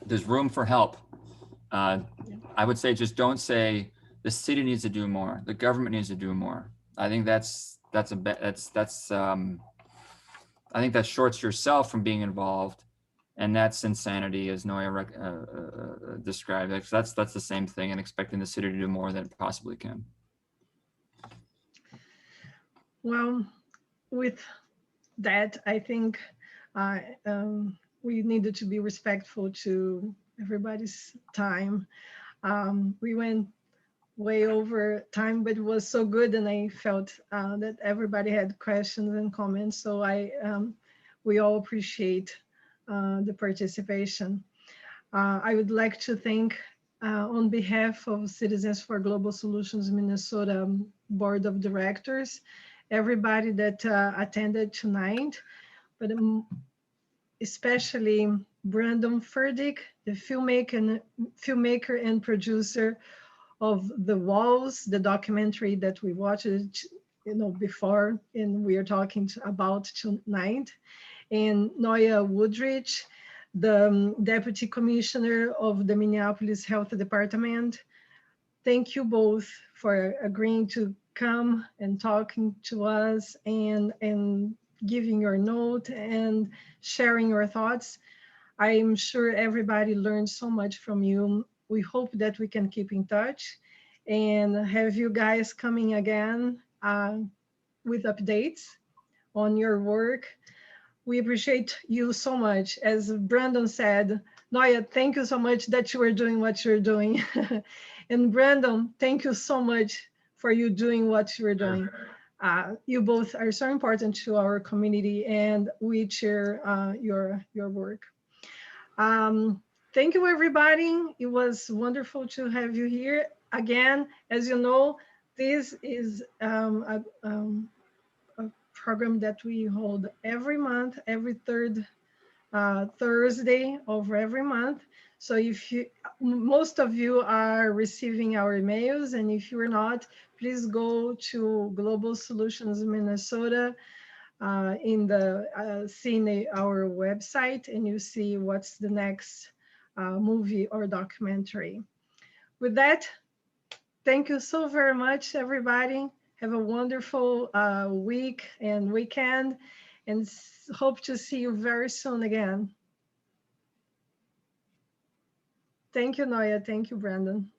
there's room for help. I would say just don't say the city needs to do more, the government needs to do more. I think I think that shorts yourself from being involved, and that's insanity, as Noya described. That's the same thing, and expecting the city to do more than it possibly can. Well, with that, I think we needed to be respectful to everybody's time. We went way over time, but it was so good, and I felt that everybody had questions and comments. So we all appreciate the participation. I would like to thank, on behalf of Citizens for Global Solutions Minnesota Board of Directors, everybody that attended tonight, but especially Brandon Ferdig, the filmmaker and producer of The Walls, the documentary that we watched, before, and we are talking about tonight, and Noya Woodrich, the Deputy Commissioner of the Minneapolis Health Department. Thank you both for agreeing to come and talking to us and giving your note and sharing your thoughts. I'm sure everybody learned so much from you. We hope that we can keep in touch and have you guys coming again with updates on your work. We appreciate you so much. As Brandon said, Noya, thank you so much that you are doing what you're doing. And Brandon, thank you so much for you doing what you're doing. You both are so important to our community, and we cheer your work. Thank you, everybody. It was wonderful to have you here. Again, as you know, this is a program that we hold every month, every third Thursday of every month. So most of you are receiving our emails, and if you're not, please go to Global Solutions Minnesota seeing our website, and you see what's the next movie or documentary. With that, thank you so very much, everybody. Have a wonderful week and weekend, and hope to see you very soon again. Thank you, Noya. Thank you, Brandon.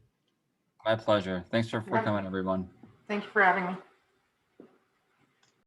My pleasure. Thanks for coming, everyone. Thank you for having me.